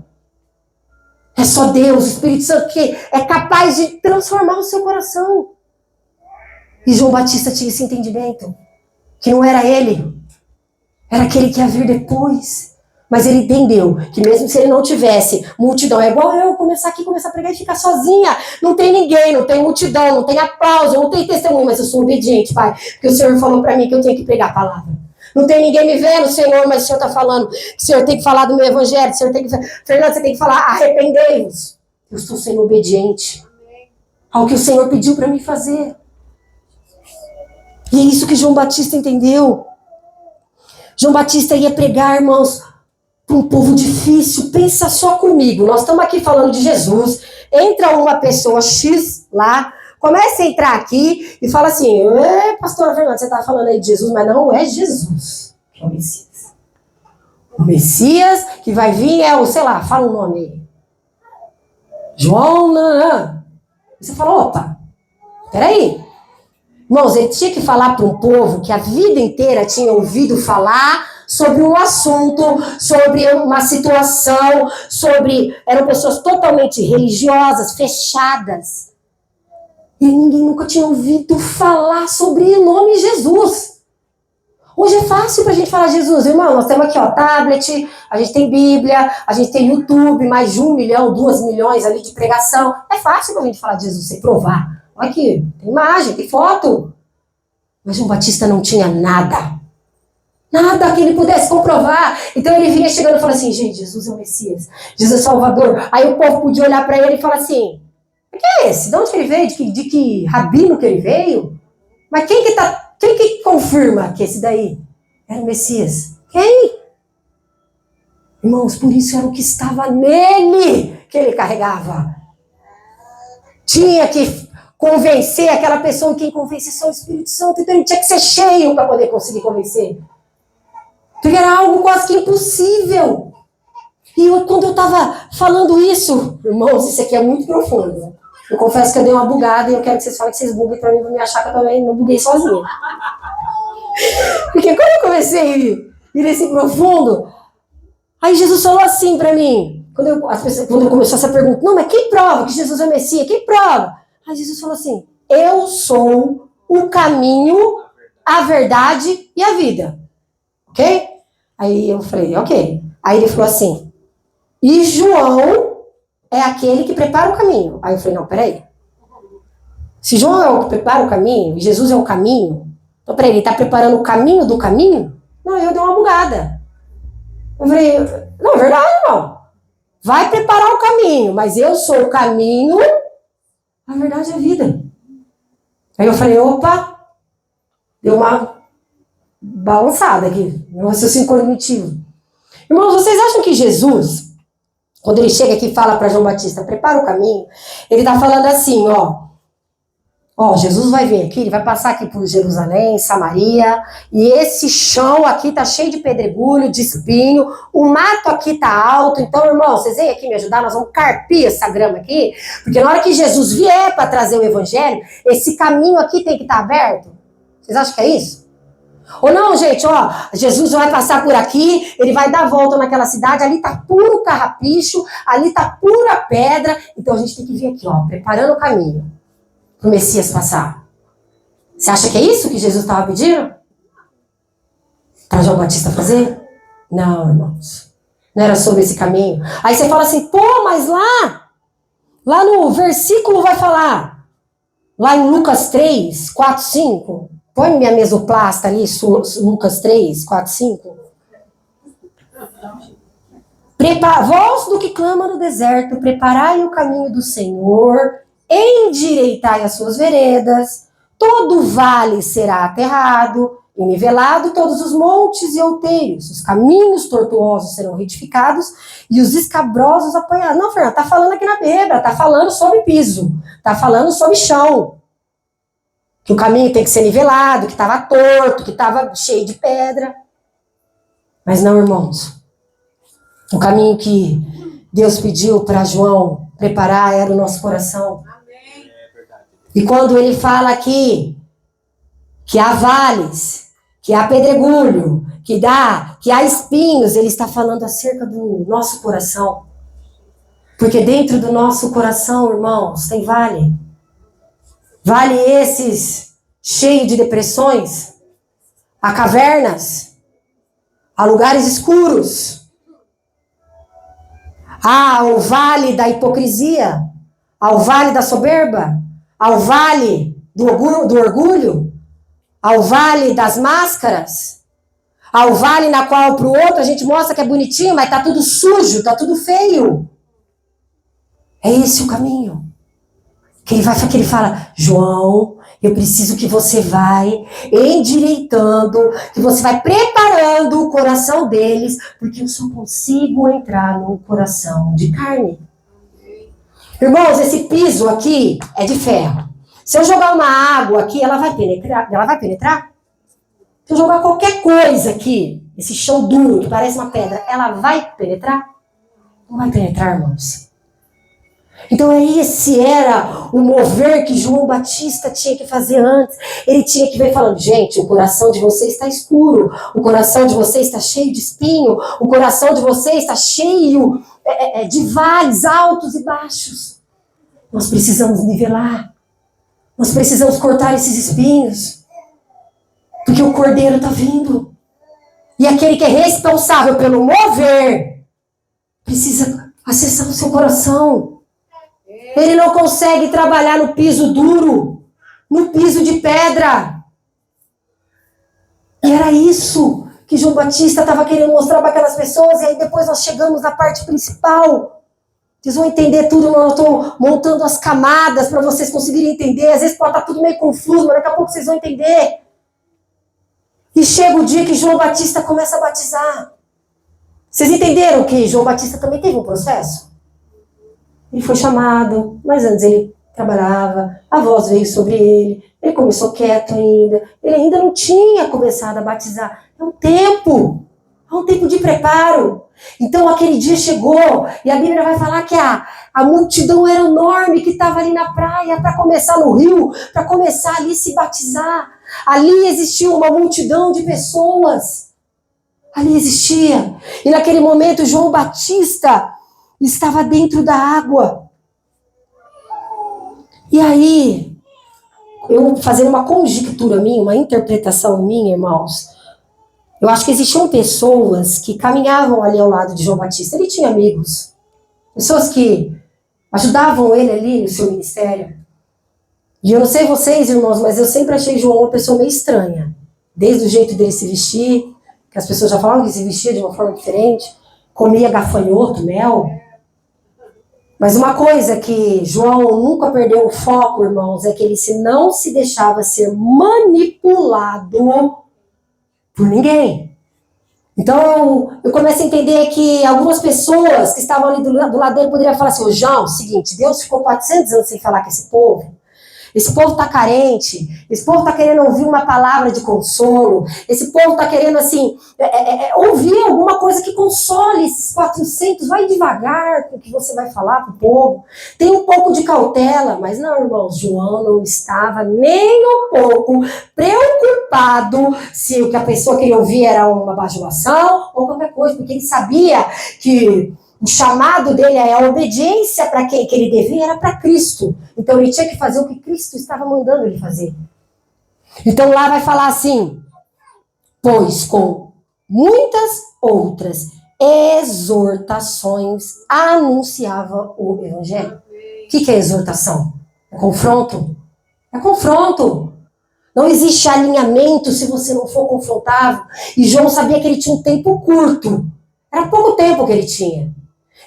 [SPEAKER 1] É só Deus, o Espírito Santo, que é capaz de transformar o seu coração. E João Batista tinha esse entendimento. Que não era ele. Era aquele que ia vir depois. Mas ele entendeu que mesmo se ele não tivesse multidão, é igual eu começar aqui, começar a pregar e ficar sozinha. Não tem ninguém, não tem multidão, não tem aplauso, não tem testemunho, mas eu sou obediente, Pai. Porque o Senhor falou para mim que eu tenho que pregar a palavra. Não tem ninguém me vendo, Senhor, mas o Senhor está falando que o Senhor tem que falar do meu evangelho, o Senhor tem que... Fernando, você tem que falar, arrependei-vos. Eu estou sendo obediente ao que o Senhor pediu para mim fazer. E é isso que João Batista entendeu. João Batista ia pregar, irmãos, para um povo difícil. Pensa só comigo. Nós estamos aqui falando de Jesus. Entra uma pessoa X lá, começa a entrar aqui e fala assim, pastor Fernando, você está falando aí de Jesus, mas não é Jesus que é o Messias. O Messias que vai vir é o, sei lá, fala um nome aí. João, não. Você fala, opa, peraí. Irmãos, ele tinha que falar para um povo que a vida inteira tinha ouvido falar sobre um assunto, sobre uma situação, eram pessoas totalmente religiosas, fechadas. E ninguém nunca tinha ouvido falar sobre o nome Jesus. Hoje é fácil para a gente falar Jesus, irmão. Nós temos aqui, ó, tablet, a gente tem Bíblia, a gente tem YouTube, mais de 1 milhão, 2 milhões ali de pregação. É fácil para a gente falar de Jesus, sem provar. Olha aqui, tem imagem, tem foto. Mas João Batista não tinha nada. Nada que ele pudesse comprovar. Então ele vinha chegando e falava assim, gente, Jesus é o Messias. Jesus é o Salvador. Aí o povo podia olhar para ele e falar assim, o que é esse? De onde ele veio? De que rabino que ele veio? Mas quem que confirma que esse daí era o Messias? Quem? Irmãos, por isso era o que estava nele que ele carregava. Tinha que convencer aquela pessoa, quem convence só o Espírito Santo, então ele tinha que ser cheio para poder conseguir convencer. Porque era algo quase que impossível. E quando eu estava falando isso, irmãos, isso aqui é muito profundo. Eu confesso que eu dei uma bugada e eu quero que vocês falem que vocês buguem para mim, para me achar que eu também não buguei sozinha. Porque quando eu comecei a ir nesse profundo, aí Jesus falou assim para mim, quando eu começou essa pergunta, não, mas quem prova que Jesus é Messias? Quem prova? Aí Jesus falou assim, eu sou o caminho, a verdade e a vida. Ok? Aí eu falei, ok. Aí ele falou assim, e João é aquele que prepara o caminho. Aí eu falei, não, peraí. Se João é o que prepara o caminho, e Jesus é o caminho, então peraí, ele está preparando o caminho do caminho? Não, eu dei uma bugada. Eu falei, não, é verdade, irmão. Vai preparar o caminho, mas eu sou o caminho, a verdade é a vida. Aí eu falei, opa, deu uma balançada aqui, meu raciocínio cognitivo. Irmãos, vocês acham que Jesus, quando ele chega aqui e fala para João Batista, prepara o caminho, ele está falando assim, ó, Jesus vai vir aqui, ele vai passar aqui por Jerusalém, Samaria, e esse chão aqui tá cheio de pedregulho, de espinho, o mato aqui tá alto, então, irmão, vocês vêm aqui me ajudar, nós vamos carpir essa grama aqui, porque na hora que Jesus vier para trazer o evangelho, esse caminho aqui tem que estar aberto. Vocês acham que é isso? Ou não, gente, ó, Jesus vai passar por aqui, ele vai dar a volta naquela cidade, ali tá puro carrapicho, ali tá pura pedra, então a gente tem que vir aqui, ó, preparando o caminho pro Messias passar. Você acha que é isso que Jesus estava pedindo? Para João Batista fazer? Não, irmãos. Não era sobre esse caminho. Aí você fala assim, pô, mas lá no versículo vai falar, lá em Lucas 3, 4, 5, põe minha mesoplasta ali, Lucas 3, 4, 5. Voz do que clama no deserto, preparai o caminho do Senhor, endireitai as suas veredas, todo vale será aterrado, e nivelado todos os montes e outeiros, os caminhos tortuosos serão retificados e os escabrosos apanhados. Não, Fernanda, tá falando aqui na Bíblia, tá falando sobre piso, tá falando sobre chão. Que o caminho tem que ser nivelado, que estava torto, que estava cheio de pedra. Mas não, irmãos. O caminho que Deus pediu para João preparar era o nosso coração.
[SPEAKER 3] Amém.
[SPEAKER 1] E quando ele fala aqui que há vales, que há pedregulho, que há espinhos, ele está falando acerca do nosso coração. Porque dentro do nosso coração, irmãos, tem vale. Vale esses cheios de depressões, há cavernas, há lugares escuros, há o vale da hipocrisia, há o vale da soberba, há o vale do orgulho, há o vale das máscaras, há o vale na qual para o outro a gente mostra que é bonitinho, mas está tudo sujo, está tudo feio. É esse o caminho. Que ele fala, João, eu preciso que você vai endireitando, que você vai preparando o coração deles, porque eu só consigo entrar no coração de carne. Irmãos, esse piso aqui é de ferro. Se eu jogar uma água aqui, ela vai penetrar? Ela vai penetrar? Se eu jogar qualquer coisa aqui, esse chão duro, que parece uma pedra, ela vai penetrar? Não vai penetrar, irmãos. Então esse era o mover que João Batista tinha que fazer antes. Ele tinha que vir falando, gente, o coração de vocês está escuro, o coração de vocês está cheio de espinho, o coração de vocês está cheio de vales altos e baixos. Nós precisamos nivelar, nós precisamos cortar esses espinhos, porque o cordeiro está vindo. E aquele que é responsável pelo mover precisa acessar o seu coração. Ele não consegue trabalhar no piso duro, no piso de pedra. E era isso que João Batista estava querendo mostrar para aquelas pessoas. E aí depois nós chegamos na parte principal. Vocês vão entender tudo, eu estou montando as camadas para vocês conseguirem entender. Às vezes pode estar tudo meio confuso, mas daqui a pouco vocês vão entender. E chega o dia que João Batista começa a batizar. Vocês entenderam que João Batista também teve um processo? Ele foi chamado, mas antes ele trabalhava, a voz veio sobre ele começou quieto ainda, ele ainda não tinha começado a batizar. É um tempo de preparo. Então aquele dia chegou, e a Bíblia vai falar que a multidão era enorme que estava ali na praia para começar no rio, para começar ali se batizar. Ali existia uma multidão de pessoas. Ali existia. E naquele momento João Batista estava dentro da água. E aí, eu fazendo uma conjectura minha, uma interpretação minha, irmãos, eu acho que existiam pessoas que caminhavam ali ao lado de João Batista. Ele tinha amigos, pessoas que ajudavam ele ali no seu ministério. E eu não sei vocês, irmãos, mas eu sempre achei João uma pessoa meio estranha. Desde o jeito dele se vestir, que as pessoas já falavam que se vestia de uma forma diferente, comia gafanhoto, mel. Mas uma coisa que João nunca perdeu o foco, irmãos, é que ele não se deixava ser manipulado por ninguém. Então, eu começo a entender que algumas pessoas que estavam ali do lado dele poderiam falar assim, João, seguinte, Deus ficou 400 anos sem falar com esse povo, Esse povo está carente, esse povo está querendo ouvir uma palavra de consolo, esse povo está querendo, assim, ouvir alguma coisa que console esses 400, vai devagar com o que você vai falar para o povo, tem um pouco de cautela, mas não, irmãos, João não estava nem um pouco preocupado se o que a pessoa queria ouvir era uma bajulação ou qualquer coisa, porque ele sabia que o chamado dele, a obediência para quem que ele devia era para Cristo. Então ele tinha que fazer o que Cristo estava mandando ele fazer. Então lá vai falar assim, pois com muitas outras exortações anunciava o evangelho. O que é exortação? É confronto. É confronto. Não existe alinhamento se você não for confrontável. E João sabia que ele tinha um tempo curto. Era pouco tempo que ele tinha.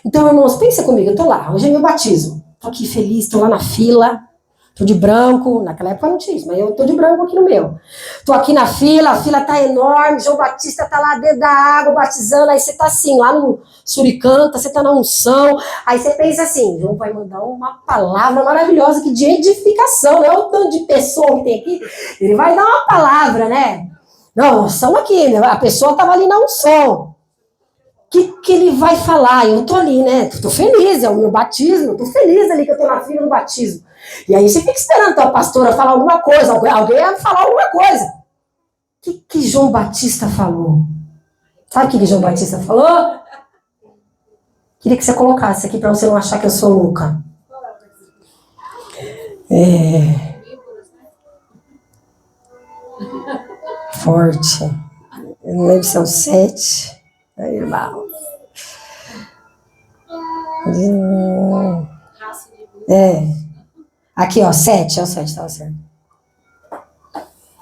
[SPEAKER 1] Então, irmãos, pensa comigo, eu tô lá, hoje é meu batismo. Tô aqui feliz, tô lá na fila, tô de branco, naquela época não tinha isso, mas eu tô de branco aqui no meu. Tô aqui na fila, a fila tá enorme, João Batista tá lá dentro da água batizando, aí você tá assim, lá no Suricanta, você tá na unção, aí você pensa assim, João vai mandar uma palavra maravilhosa aqui de edificação, é o tanto de pessoa que tem aqui, ele vai dar uma palavra, né? Não, unção aqui, né? A pessoa tava ali na unção. O que ele vai falar? Eu tô ali, né? Tô feliz, é o meu batismo, eu tô feliz ali que eu tô na fila do batismo. E aí você fica esperando a tua pastora falar alguma coisa, alguém vai falar alguma coisa. O que João Batista falou? Sabe o que João Batista falou? Queria que você colocasse aqui para você não achar que eu sou louca. Forte. Eu não lembro se é o 7. Aí, irmão. Aqui, ó, 7. É o 7, tava certo.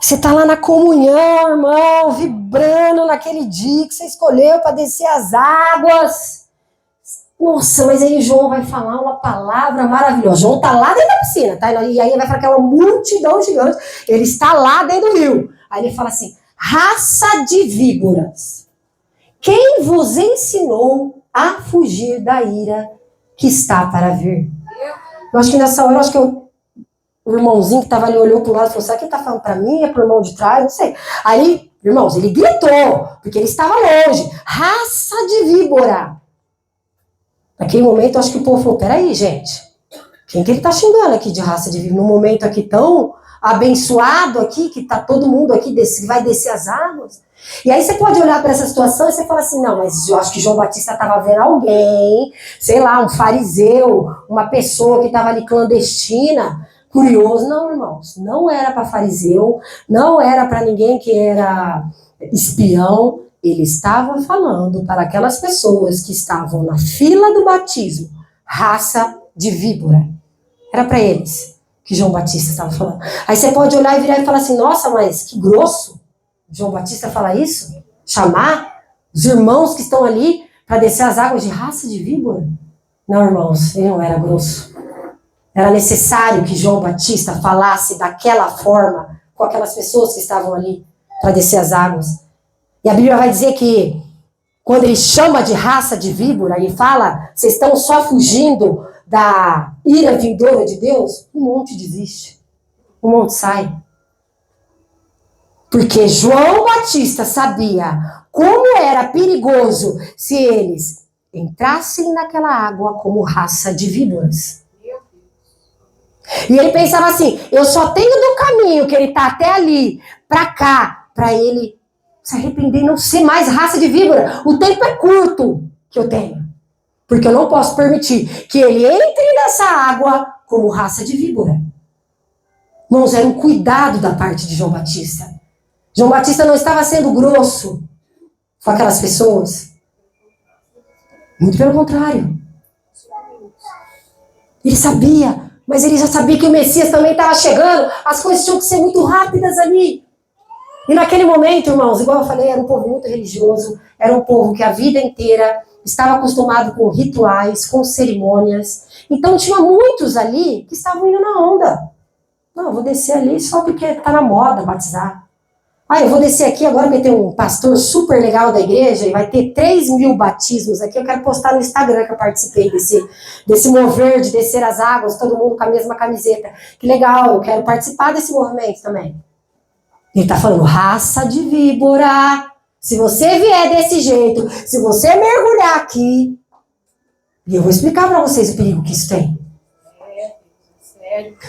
[SPEAKER 1] Você tá lá na comunhão, irmão, vibrando naquele dia que você escolheu para descer as águas. Nossa, mas aí João vai falar uma palavra maravilhosa. João tá lá dentro da piscina, tá? E aí vai falar que é uma multidão gigante. Ele está lá dentro do rio. Aí ele fala assim, raça de víboras. Quem vos ensinou a fugir da ira que está para vir? Eu acho que nessa hora, o irmãozinho que estava ali olhou para o lado e falou, será que ele está falando para mim? É para o irmão de trás? Não sei. Aí, irmãos, ele gritou, porque ele estava longe. Raça de víbora. Naquele momento, eu acho que o povo falou, peraí, gente. Quem que ele está xingando aqui de raça de víbora? Num momento aqui tão abençoado aqui, que está todo mundo aqui, vai descer as águas. E aí você pode olhar para essa situação e você fala assim, não, mas eu acho que João Batista estava vendo alguém, sei lá, um fariseu, uma pessoa que estava ali clandestina, curioso. Não, irmãos, não era para fariseu, não era para ninguém que era espião. Ele estava falando para aquelas pessoas que estavam na fila do batismo, raça de víbora. Era para eles que João Batista estava falando. Aí você pode olhar e virar e falar assim, nossa, mas que grosso. João Batista fala isso? Chamar os irmãos que estão ali para descer as águas de raça de víbora? Não, irmãos, ele não era grosso. Era necessário que João Batista falasse daquela forma com aquelas pessoas que estavam ali para descer as águas. E a Bíblia vai dizer que quando ele chama de raça de víbora, ele fala, vocês estão só fugindo da ira vindoura de Deus, um monte desiste. Um monte sai. Porque João Batista sabia como era perigoso se eles entrassem naquela água como raça de víboras. E ele pensava assim, eu só tenho do caminho que ele está até ali, para cá, para ele se arrepender e não ser mais raça de víbora. O tempo é curto que eu tenho. Porque eu não posso permitir que ele entre nessa água como raça de víbora. Irmãos, era um cuidado da parte de João Batista. João Batista não estava sendo grosso com aquelas pessoas. Muito pelo contrário. Ele sabia, mas ele já sabia que o Messias também estava chegando. As coisas tinham que ser muito rápidas ali. E naquele momento, irmãos, igual eu falei, era um povo muito religioso. Era um povo que a vida inteira estava acostumado com rituais, com cerimônias. Então tinha muitos ali que estavam indo na onda. Não, eu vou descer ali só porque está na moda batizar. Ah, eu vou descer aqui agora, meter um pastor super legal da igreja e vai ter 3.000 batismos aqui. Eu quero postar no Instagram que eu participei desse mover de descer as águas, todo mundo com a mesma camiseta. Que legal, eu quero participar desse movimento também. Ele está falando, raça de víbora. Se você vier desse jeito, se você mergulhar aqui, e eu vou explicar para vocês o perigo que isso tem.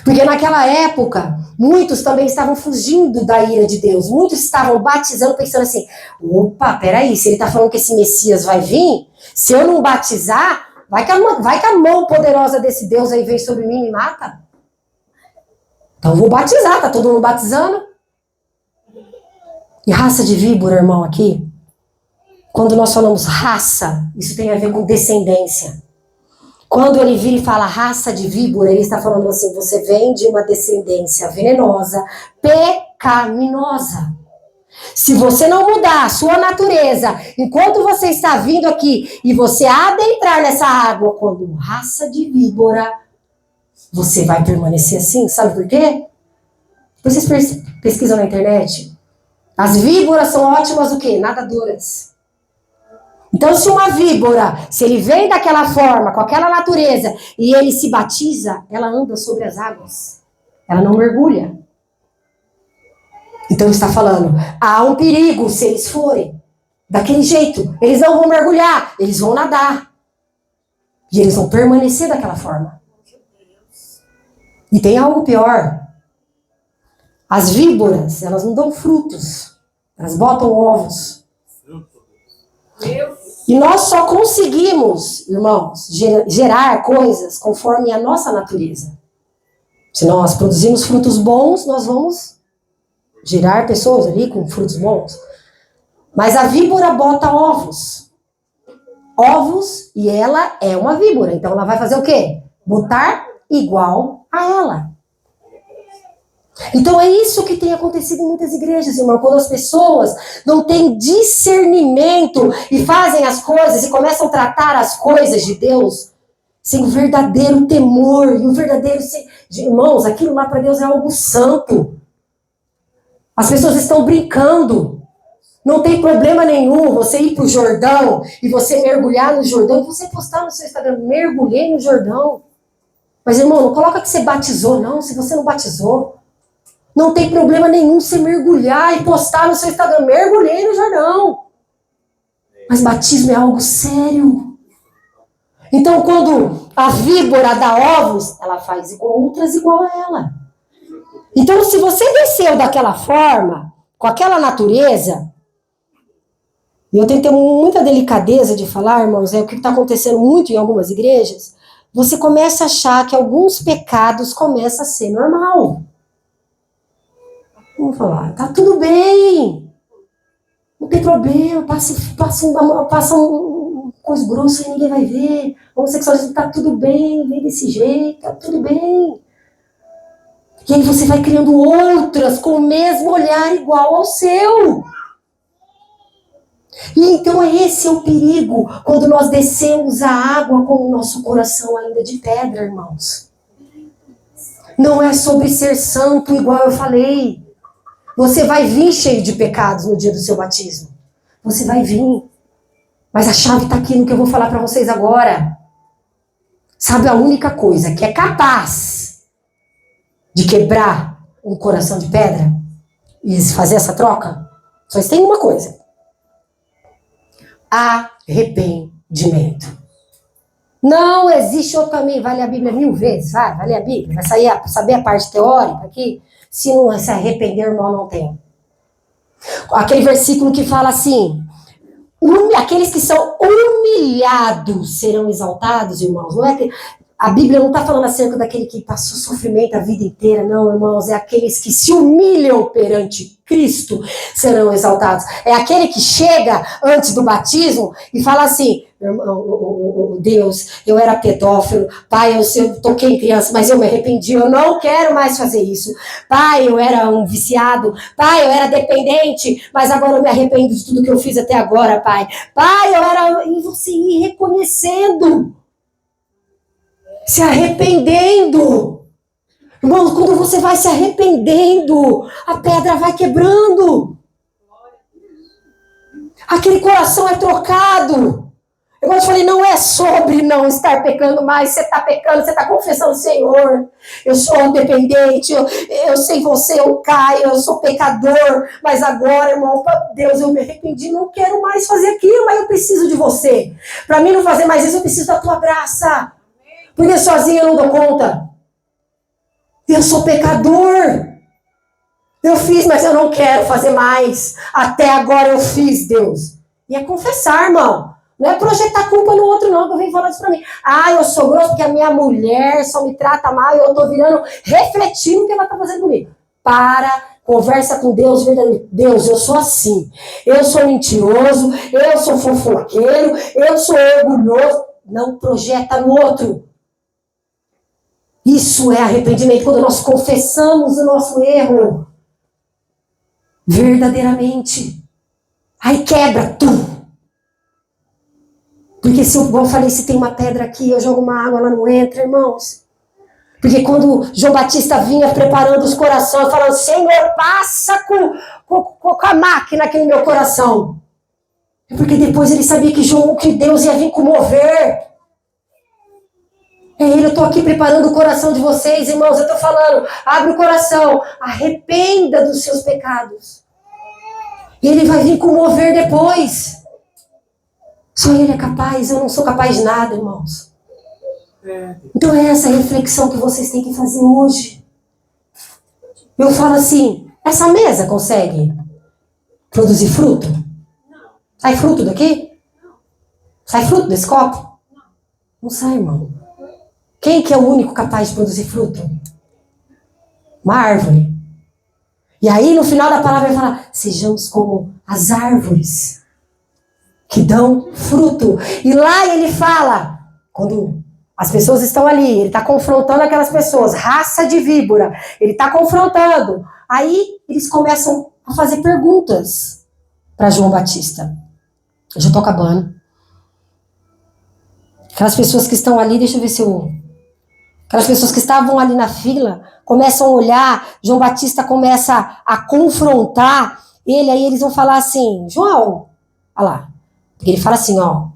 [SPEAKER 1] Porque naquela época, muitos também estavam fugindo da ira de Deus. Muitos estavam batizando, pensando assim, opa, peraí, se ele está falando que esse Messias vai vir, se eu não batizar, vai que a mão poderosa desse Deus aí vem sobre mim e me mata. Então eu vou batizar, tá todo mundo batizando. E raça de víbora, irmão, aqui, quando nós falamos raça, isso tem a ver com descendência. Quando ele vira e fala raça de víbora, ele está falando assim, você vem de uma descendência venenosa, pecaminosa. Se você não mudar a sua natureza, enquanto você está vindo aqui e você adentrar nessa água como raça de víbora, você vai permanecer assim. Sabe por quê? Vocês pesquisam na internet. As víboras são ótimas o quê? Nadadoras. Então, se uma víbora, se ele vem daquela forma, com aquela natureza, e ele se batiza, ela anda sobre as águas. Ela não mergulha. Então, está falando, há um perigo se eles forem daquele jeito. Eles não vão mergulhar, eles vão nadar. E eles vão permanecer daquela forma. E tem algo pior. As víboras, elas não dão frutos. Elas botam ovos. E nós só conseguimos, irmãos, gerar coisas conforme a nossa natureza. Se nós produzimos frutos bons, nós vamos gerar pessoas ali com frutos bons. Mas a víbora bota ovos. Ovos, e ela é uma víbora. Então ela vai fazer o quê? Botar igual a ela. Então é isso que tem acontecido em muitas igrejas, irmão. Quando as pessoas não têm discernimento e fazem as coisas e começam a tratar as coisas de Deus sem o verdadeiro temor e o verdadeiro... Irmãos, aquilo lá para Deus é algo santo. As pessoas estão brincando. Não tem problema nenhum você ir para o Jordão e você mergulhar no Jordão e você postar no seu Instagram, mergulhei no Jordão. Mas, irmão, não coloca que você batizou, não, se você não batizou. Não tem problema nenhum você mergulhar e postar no seu Instagram, mergulhei no Jordão. Mas batismo é algo sério. Então, quando a víbora dá ovos, ela faz outras igual a ela. Então, se você desceu daquela forma, com aquela natureza, e eu tenho que ter muita delicadeza de falar, irmãos, é o que está acontecendo muito em algumas igrejas, você começa a achar que alguns pecados começam a ser normal. Vamos falar, tá tudo bem, não tem problema, passa um coisa grossa e ninguém vai ver, homossexualismo tá tudo bem, vem desse jeito, tá tudo bem. E aí você vai criando outras com o mesmo olhar igual ao seu. E então esse é o perigo quando nós descemos a água com o nosso coração ainda de pedra, irmãos. Não é sobre ser santo igual eu falei. Você vai vir cheio de pecados no dia do seu batismo. Você vai vir. Mas a chave está aqui no que eu vou falar para vocês agora. Sabe a única coisa que é capaz de quebrar um coração de pedra e fazer essa troca? Só tem uma coisa. Arrependimento. Não existe outro caminho. Vai ler a Bíblia 1000 vezes. Vai ler a Bíblia. Vai saber a parte teórica aqui. Se não se arrepender, irmão, não tem. Aquele versículo que fala assim, aqueles que são humilhados serão exaltados, irmãos. Não é que a Bíblia não está falando acerca daquele que passou sofrimento a vida inteira, não, irmãos. É aqueles que se humilham perante Cristo serão exaltados. É aquele que chega antes do batismo e fala assim, Deus, eu era pedófilo, pai, eu toquei em criança, mas eu me arrependi, eu não quero mais fazer isso. Pai, eu era um viciado, pai, eu era dependente, mas agora eu me arrependo de tudo que eu fiz até agora, pai. Pai, eu era... E você ir reconhecendo, se arrependendo. Irmãos, quando você vai se arrependendo, a pedra vai quebrando. Aquele coração é trocado. Eu te falei, não é sobre não estar pecando mais. Você está pecando, você está confessando, Senhor, eu sou dependente, eu sei você, eu caio, eu sou pecador. Mas agora, irmão, Deus, eu me arrependi, não quero mais fazer aquilo, mas eu preciso de você. Para mim não fazer mais isso, eu preciso da tua graça. Porque sozinho eu não dou conta. Eu sou pecador. Eu fiz, mas eu não quero fazer mais. Até agora eu fiz, Deus. E é confessar, irmão. Não é projetar culpa no outro, não, que eu venho falar isso pra mim. Ah, eu sou grosso porque a minha mulher só me trata mal e eu tô virando, refletindo o que ela tá fazendo comigo. Para, conversa com Deus verdadeiro. Deus, eu sou assim. Eu sou mentiroso, eu sou fofoqueiro, eu sou orgulhoso. Não projeta no outro. Isso é arrependimento, quando nós confessamos o nosso erro. Verdadeiramente. Aí quebra tudo. Porque se eu falei, se tem uma pedra aqui, eu jogo uma água, ela não entra, irmãos. Porque quando João Batista vinha preparando os corações, falando, Senhor, passa com a máquina aqui no meu coração. É porque depois ele sabia que Deus ia vir com mover. Eu estou aqui preparando o coração de vocês, irmãos. Eu estou falando, abre o coração, arrependa dos seus pecados. E ele vai vir com mover depois. Só ele é capaz, eu não sou capaz de nada, irmãos. Então é essa reflexão que vocês têm que fazer hoje. Eu falo assim, essa mesa consegue produzir fruto? Sai fruto daqui? Sai fruto desse copo? Não sai, irmão. Quem que é o único capaz de produzir fruto? Uma árvore. E aí no final da palavra vai falar, sejamos como as árvores que dão fruto. E lá ele fala, quando as pessoas estão ali, ele está confrontando aquelas pessoas, raça de víbora, ele está confrontando. Aí eles começam a fazer perguntas para João Batista. Eu já estou acabando. Aquelas pessoas que estão ali, deixa eu ver se eu... Aquelas pessoas que estavam ali na fila, começam a olhar, João Batista começa a confrontar ele, aí eles vão falar assim, João, olha lá, porque ele fala assim, ó,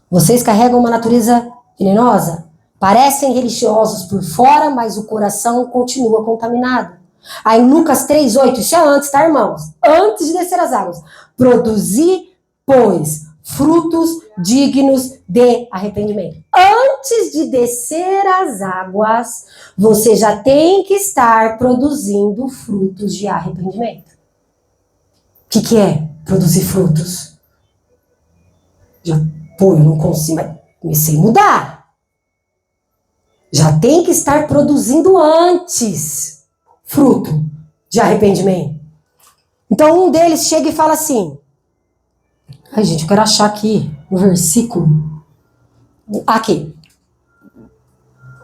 [SPEAKER 1] vocês carregam uma natureza venenosa, parecem religiosos por fora, mas o coração continua contaminado. Aí em Lucas 3:8, isso é antes, tá, irmãos? Antes de descer as águas. Produzir, pois, frutos dignos de arrependimento. Antes de descer as águas, você já tem que estar produzindo frutos de arrependimento. O que é produzir frutos? Eu não consigo, mas comecei a mudar. Já tem que estar produzindo antes fruto de arrependimento. Então um deles chega e fala assim, ai gente, eu quero achar aqui no versículo, aqui,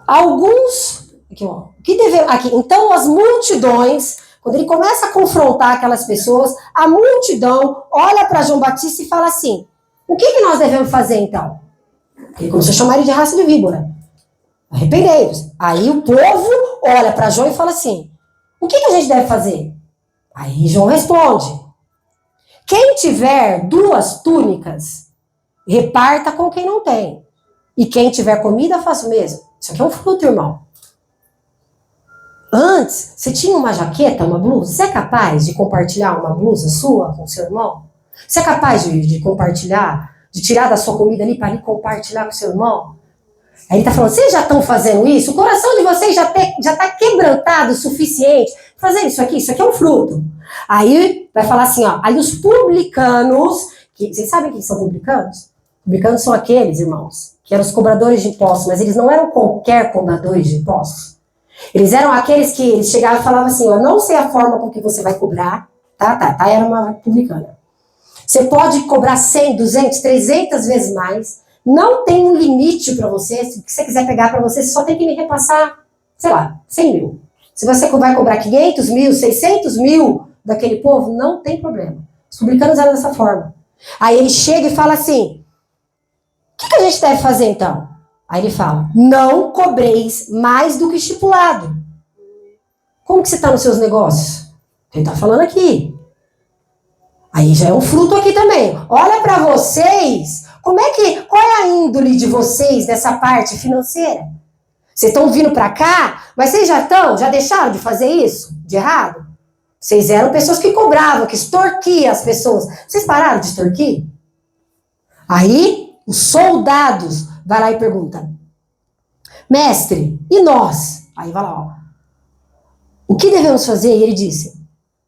[SPEAKER 1] alguns, aqui, ó, que devemos, aqui, então as multidões, quando ele começa a confrontar aquelas pessoas, a multidão olha para João Batista e fala assim, o que nós devemos fazer então? Ele começou a chamar ele de raça de víbora. Arrependei-vos. Aí o povo olha para João e fala assim, o que a gente deve fazer? Aí João responde, quem tiver 2 túnicas, reparta com quem não tem. E quem tiver comida, faça o mesmo. Isso aqui é um fruto, irmão. Antes, você tinha uma jaqueta, uma blusa, você é capaz de compartilhar uma blusa sua com o seu irmão? Você é capaz de compartilhar, de tirar da sua comida ali para compartilhar com o seu irmão? Aí ele está falando, vocês já estão fazendo isso? O coração de vocês já está quebrantado o suficiente para fazer isso aqui é um fruto. Aí vai falar assim, ó, aí os publicanos, vocês sabem quem são publicanos? Publicanos são aqueles, irmãos, que eram os cobradores de impostos, mas eles não eram qualquer cobradores de impostos. Eles eram aqueles que eles chegavam e falavam assim, ó, não sei a forma com que você vai cobrar, tá, era uma publicana. Você pode cobrar 100, 200, 300 vezes mais, não tem um limite para você, se você quiser pegar para você, você só tem que me repassar, sei lá, 100 mil. Se você vai cobrar 500 mil, 600 mil daquele povo, não tem problema. Os publicanos eram dessa forma. Aí ele chega e fala assim, o que a gente deve fazer então? Aí ele fala, não cobreis mais do que estipulado. Como que você está nos seus negócios? Ele está falando aqui. Aí já é um fruto aqui também. Olha para vocês, qual é a índole de vocês dessa parte financeira? Vocês estão vindo para cá, mas vocês já deixaram de fazer isso? De errado? Vocês eram pessoas que cobravam, que extorquiam as pessoas. Vocês pararam de extorquir? Aí, os soldados vai lá e perguntam: mestre, e nós? Aí vai lá, ó. O que devemos fazer? E ele disse: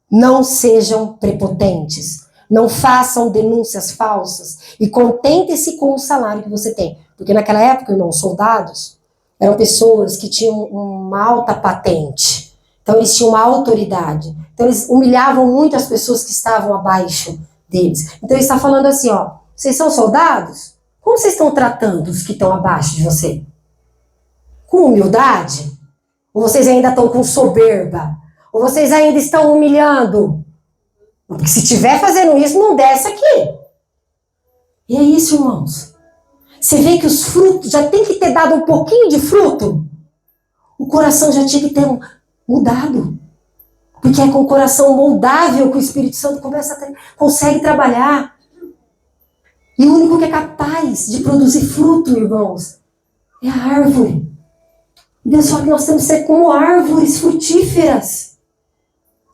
[SPEAKER 1] não sejam prepotentes, não façam denúncias falsas e contente-se com o salário que você tem. Porque naquela época, irmãos, soldados eram pessoas que tinham uma alta patente. Então eles tinham uma autoridade. Então eles humilhavam muito as pessoas que estavam abaixo deles. Então ele está falando assim, ó, vocês são soldados? Como vocês estão tratando os que estão abaixo de você? Com humildade? Ou vocês ainda estão com soberba? Ou vocês ainda estão humilhando? Porque se estiver fazendo isso, não desce aqui. E é isso, irmãos. Você vê que os frutos, já tem que ter dado um pouquinho de fruto. O coração já tinha que ter mudado. Porque é com o coração moldável que o Espírito Santo consegue trabalhar. E o único que é capaz de produzir fruto, irmãos, é a árvore. Deus fala que nós temos que ser como árvores frutíferas.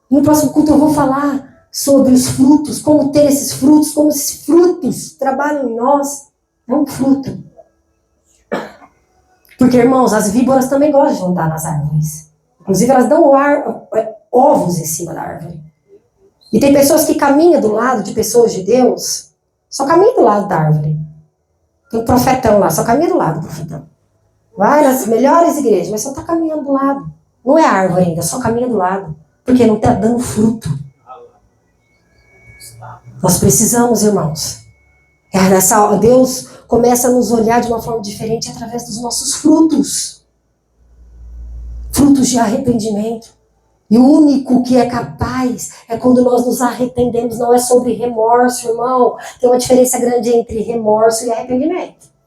[SPEAKER 1] No próximo culto eu vou falar sobre os frutos, como ter esses frutos, como esses frutos trabalham em nós. É um fruto. Porque, irmãos, as víboras também gostam de andar nas árvores. Inclusive, elas dão ovos em cima da árvore. E tem pessoas que caminham do lado de pessoas de Deus, só caminham do lado da árvore. Tem um profetão lá, só caminha do lado do profetão. Vai nas melhores igrejas, mas só está caminhando do lado. Não é árvore ainda, só caminha do lado. Porque não está dando fruto. Nós precisamos, irmãos. Deus começa a nos olhar de uma forma diferente através dos nossos frutos. Frutos de arrependimento. E o único que é capaz é quando nós nos arrependemos. Não é sobre remorso, irmão. Tem uma diferença grande entre remorso e arrependimento.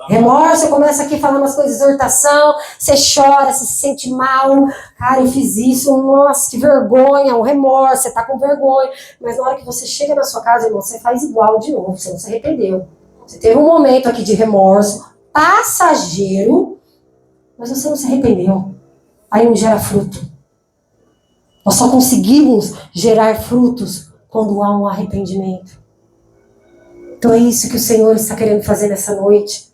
[SPEAKER 1] Remorso, começa aqui falando umas coisas de exortação, você chora, você se sente mal, cara, eu fiz isso, nossa, que vergonha, um remorso, você tá com vergonha, mas na hora que você chega na sua casa, irmão, você faz igual de novo, você não se arrependeu. Você teve um momento aqui de remorso, passageiro, mas você não se arrependeu. Aí não gera fruto. Nós só conseguimos gerar frutos quando há um arrependimento. Então é isso que o Senhor está querendo fazer nessa noite.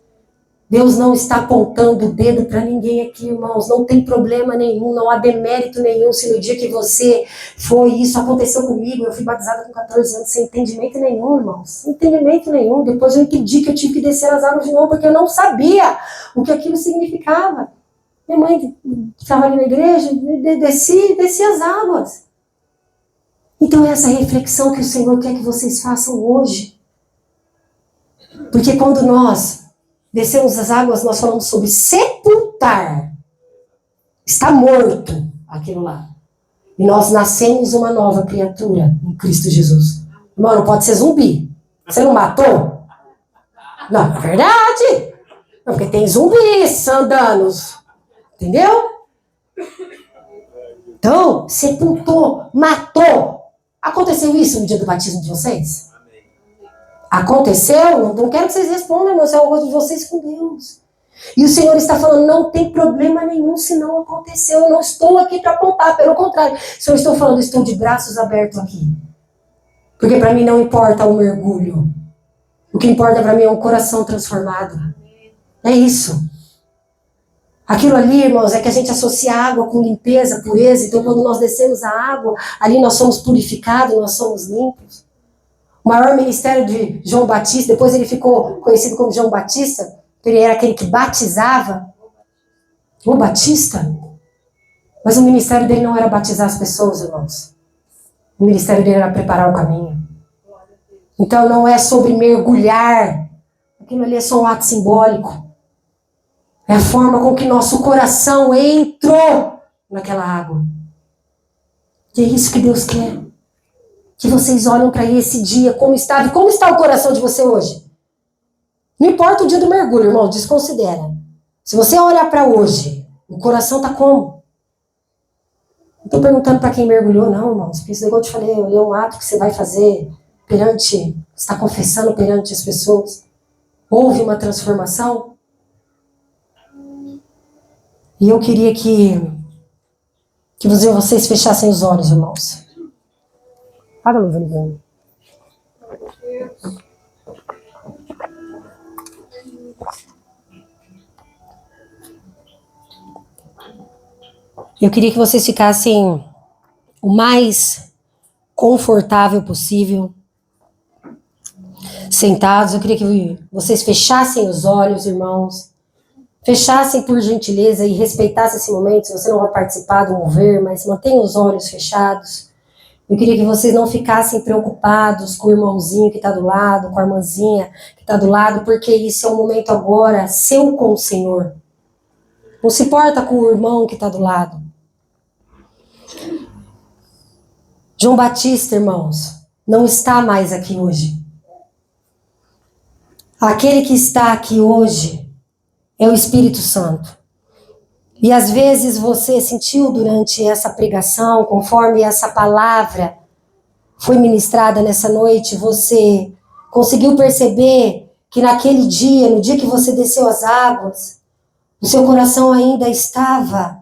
[SPEAKER 1] Deus não está apontando o dedo para ninguém aqui, irmãos. Não tem problema nenhum, não há demérito nenhum. Se no dia que você foi, isso aconteceu comigo, eu fui batizada com 14 anos sem entendimento nenhum, irmãos. Sem entendimento nenhum. Depois eu entendi que eu tive que descer as águas de novo, porque eu não sabia o que aquilo significava. Minha mãe estava ali na igreja, desci as águas. Então é essa reflexão que o Senhor quer que vocês façam hoje. Porque quando nós descemos as águas, nós falamos sobre sepultar. Está morto aquilo lá. E nós nascemos uma nova criatura em Cristo Jesus. Irmão, não pode ser zumbi. Você não matou? Não, é verdade. Não, porque tem zumbis andando. Entendeu? Então, sepultou, matou. Aconteceu isso no dia do batismo de vocês? Aconteceu? Não quero que vocês respondam, irmão. Isso é algo de vocês com Deus. E o Senhor está falando, não tem problema nenhum se não aconteceu. Eu não estou aqui para apontar, pelo contrário. Se eu estou falando, estou de braços abertos aqui. Porque para mim não importa o mergulho. O que importa para mim é um coração transformado. É isso. Aquilo ali, irmãos, é que a gente associa água com limpeza, pureza. Então, quando nós descemos a água, ali nós somos purificados, nós somos limpos. O maior ministério de João Batista, depois ele ficou conhecido como João Batista, ele era aquele que batizava. O Batista. Mas o ministério dele não era batizar as pessoas, irmãos. O ministério dele era preparar o caminho. Então não é sobre mergulhar. Aquilo ali é só um ato simbólico. É a forma com que nosso coração entrou naquela água. E é isso que Deus quer. Que vocês olhem para esse dia, como estava. E como está o coração de você hoje? Não importa o dia do mergulho, irmão, desconsidera. Se você olhar para hoje, o coração está como? Não estou perguntando para quem mergulhou, não, irmãos. Porque esse negócio eu te falei, é um ato que você vai fazer perante, está confessando perante as pessoas? Houve uma transformação? E eu queria que vocês fechassem os olhos, irmãos. Apaga a luz, Olivânia. Eu queria que vocês ficassem o mais confortável possível, sentados. Eu queria que vocês fechassem os olhos, irmãos. Fechassem por gentileza e respeitassem esse momento. Se você não vai participar do mover, mas mantenha os olhos fechados. Eu queria que vocês não ficassem preocupados com o irmãozinho que está do lado, com a irmãzinha que está do lado, porque isso é um momento agora seu com o Senhor. Não se importa com o irmão que está do lado. João Batista, irmãos, não está mais aqui hoje. Aquele que está aqui hoje é o Espírito Santo. E às vezes você sentiu durante essa pregação, conforme essa palavra foi ministrada nessa noite, você conseguiu perceber que naquele dia, no dia que você desceu as águas, o seu coração ainda estava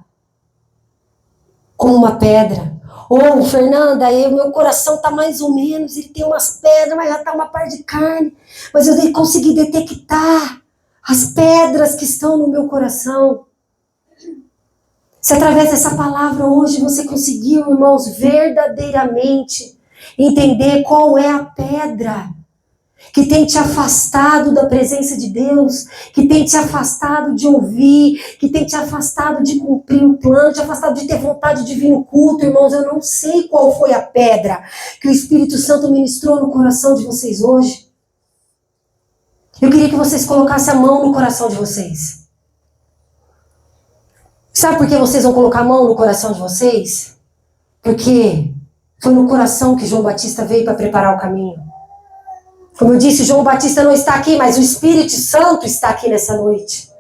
[SPEAKER 1] como uma pedra. Ou, Fernanda, meu coração está mais ou menos, ele tem umas pedras, mas já está uma parte de carne. Mas eu consegui detectar as pedras que estão no meu coração. Se através dessa palavra hoje você conseguiu, irmãos, verdadeiramente entender qual é a pedra que tem te afastado da presença de Deus, que tem te afastado de ouvir, que tem te afastado de cumprir o plano, te afastado de ter vontade de vir no culto, irmãos. Eu não sei qual foi a pedra que o Espírito Santo ministrou no coração de vocês hoje. Eu queria que vocês colocassem a mão no coração de vocês. Sabe por que vocês vão colocar a mão no coração de vocês? Porque foi no coração que João Batista veio para preparar o caminho. Como eu disse, João Batista não está aqui, mas o Espírito Santo está aqui nessa noite.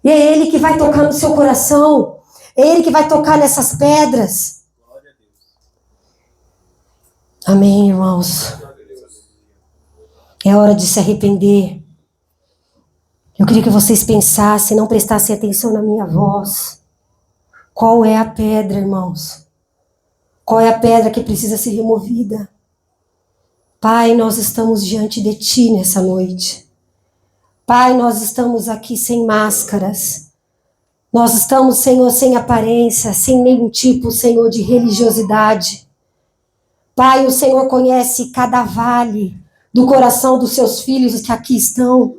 [SPEAKER 1] E é Ele que vai tocar no seu coração. É Ele que vai tocar nessas pedras. Amém, irmãos. É hora de se arrepender. Eu queria que vocês pensassem, não prestassem atenção na minha voz. Qual é a pedra, irmãos? Qual é a pedra que precisa ser removida? Pai, nós estamos diante de Ti nessa noite. Pai, nós estamos aqui sem máscaras. Nós estamos, Senhor, sem aparência, sem nenhum tipo, Senhor, de religiosidade. Pai, o Senhor conhece cada vale do coração dos seus filhos que aqui estão.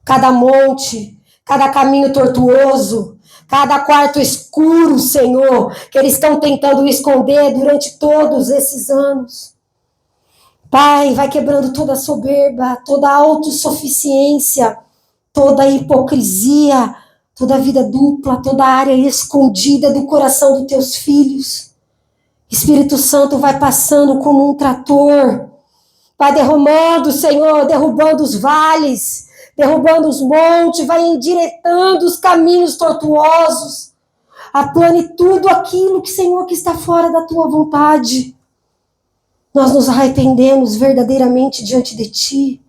[SPEAKER 1] Cada monte, cada caminho tortuoso, cada quarto escuro, Senhor, que eles estão tentando esconder durante todos esses anos. Pai, vai quebrando toda a soberba, toda a autossuficiência, toda a hipocrisia, toda a vida dupla, toda a área escondida do coração dos teus filhos. Espírito Santo vai passando como um trator, vai derrubando, Senhor, derrubando os vales, derrubando os montes, vai endireitando os caminhos tortuosos, aplane tudo aquilo que, Senhor, que está fora da tua vontade. Nós nos arrependemos verdadeiramente diante de Ti.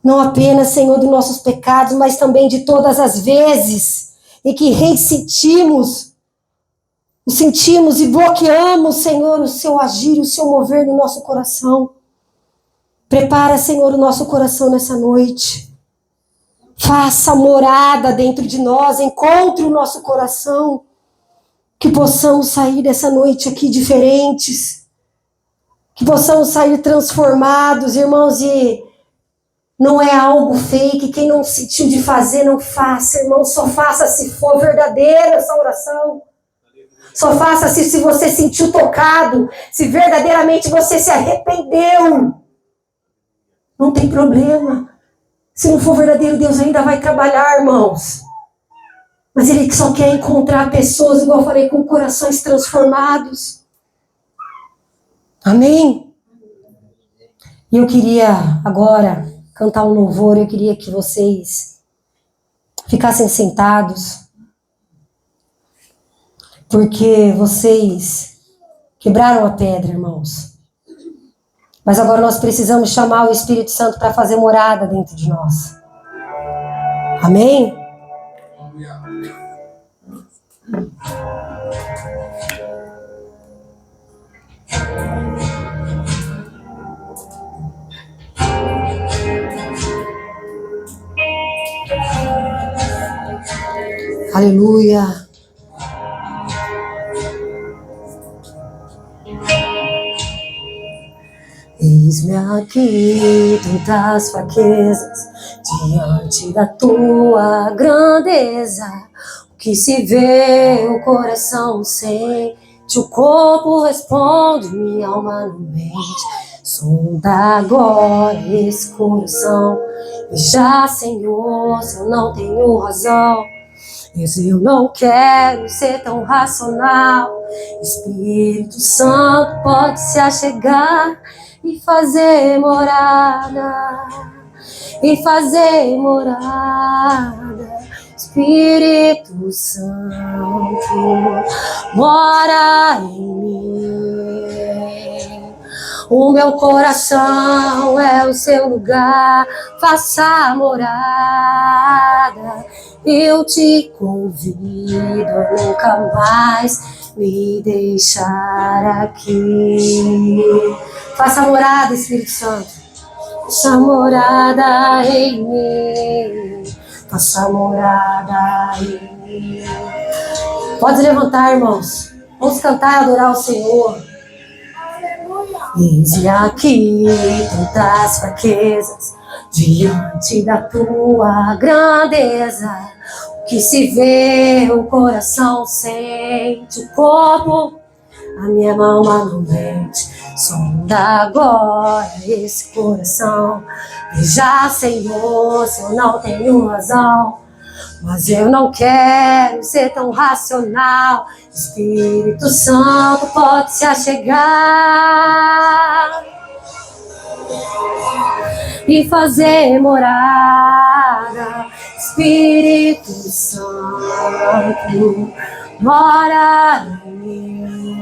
[SPEAKER 1] Não apenas, Senhor, dos nossos pecados, mas também de todas as vezes em que ressentimos, o sentimos e bloqueamos, Senhor, o Seu agir, o Seu mover no nosso coração. Prepara, Senhor, o nosso coração nessa noite. Faça morada dentro de nós, encontre o nosso coração, que possamos sair dessa noite aqui diferentes. Que possamos sair transformados, irmãos, e não é algo fake. Quem não sentiu de fazer, não faça, irmão. Só faça se for verdadeira essa oração. Só faça se você sentiu tocado, se verdadeiramente você se arrependeu. Não tem problema. Se não for verdadeiro, Deus ainda vai trabalhar, irmãos. Mas Ele só quer encontrar pessoas, igual eu falei, com corações transformados. Amém? E eu queria agora cantar um louvor. Eu queria que vocês ficassem sentados, porque vocês quebraram a pedra, irmãos. Mas agora nós precisamos chamar o Espírito Santo para fazer morada dentro de nós. Amém? Aleluia. Eis-me aqui, tantas fraquezas, diante da tua grandeza. O que se vê, o coração sente, o corpo responde, minha alma não mente. Sonda agora esse coração, veja, Senhor, se eu não tenho razão. Mas eu não quero ser tão racional. Espírito Santo pode se achegar e fazer morada, e fazer morada. Espírito Santo mora em mim. O meu coração é o seu lugar, faça morada. Eu te convido a nunca mais me deixar aqui. Faça morada, Espírito Santo. Faça morada em mim. Faça morada em mim. Pode levantar, irmãos. Vamos cantar e adorar o Senhor. Eis-me aqui, tantas fraquezas, diante da tua grandeza. O que se vê, o coração sente, o corpo, a minha alma não mente. Sonda agora esse coração, veja, Senhor, se eu não tenho razão. Mas eu não quero ser tão racional. Espírito Santo pode se achegar e fazer morada. Espírito Santo mora em mim.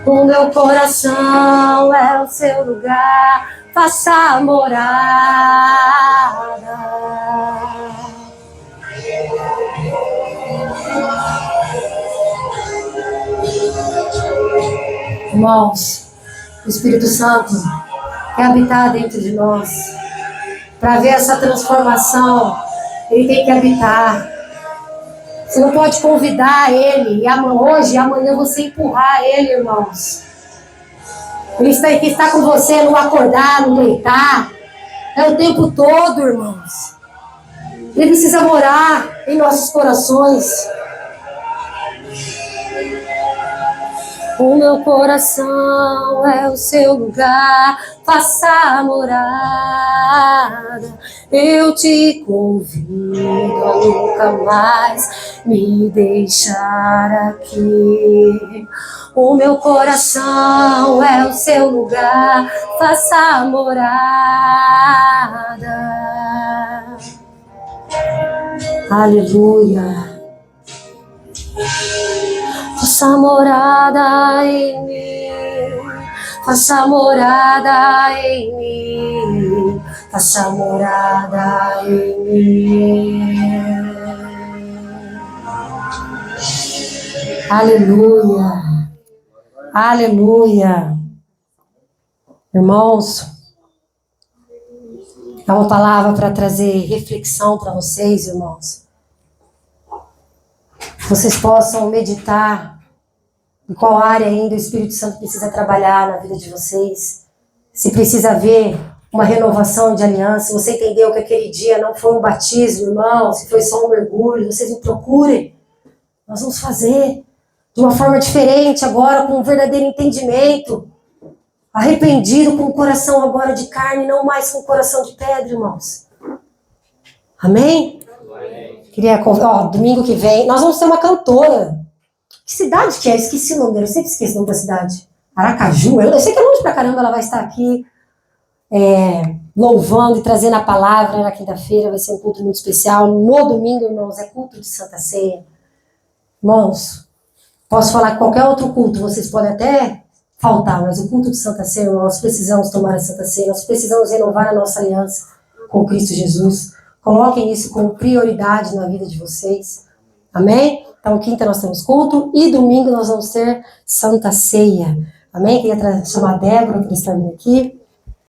[SPEAKER 1] O meu coração é o seu lugar, faça morada. Irmãos, o Espírito Santo quer habitar dentro de nós. Para ver essa transformação, ele tem que habitar. Você não pode convidar ele e hoje e amanhã você empurrar ele, irmãos. Ele está com você no acordar, no deitar. É o tempo todo, irmãos. Ele precisa morar em nossos corações. O meu coração é o seu lugar, faça morada. Eu te convido a nunca mais me deixar aqui. O meu coração é o seu lugar, faça morada. Aleluia. Faça morada em mim, faça morada em mim, faça morada em mim. Aleluia, aleluia. Irmãos, é uma palavra para trazer reflexão para vocês, irmãos. Vocês possam meditar em qual área ainda o Espírito Santo precisa trabalhar na vida de vocês. Se precisa haver uma renovação de aliança, se você entendeu que aquele dia não foi um batismo, irmão, se foi só um mergulho, vocês me procurem. Nós vamos fazer de uma forma diferente agora, com um verdadeiro entendimento. Arrependido, com o coração agora de carne, não mais com o coração de pedra, irmãos. Amém? Queria, domingo que vem, nós vamos ter uma cantora. Que cidade que é? Esqueci o nome dela, eu sempre esqueço o nome da cidade. Aracaju, eu sei que é longe pra caramba, ela vai estar aqui louvando e trazendo a palavra na quinta-feira, vai ser um culto muito especial. No domingo, irmãos, é culto de Santa Ceia. Irmãos, posso falar que qualquer outro culto, vocês podem até faltar, mas o culto de Santa Ceia, nós precisamos tomar a Santa Ceia, nós precisamos renovar a nossa aliança com Cristo Jesus. Coloquem isso como prioridade na vida de vocês. Amém? Então, quinta nós temos culto e domingo nós vamos ter Santa Ceia. Amém? Queria chamar a Débora para estar vindo aqui.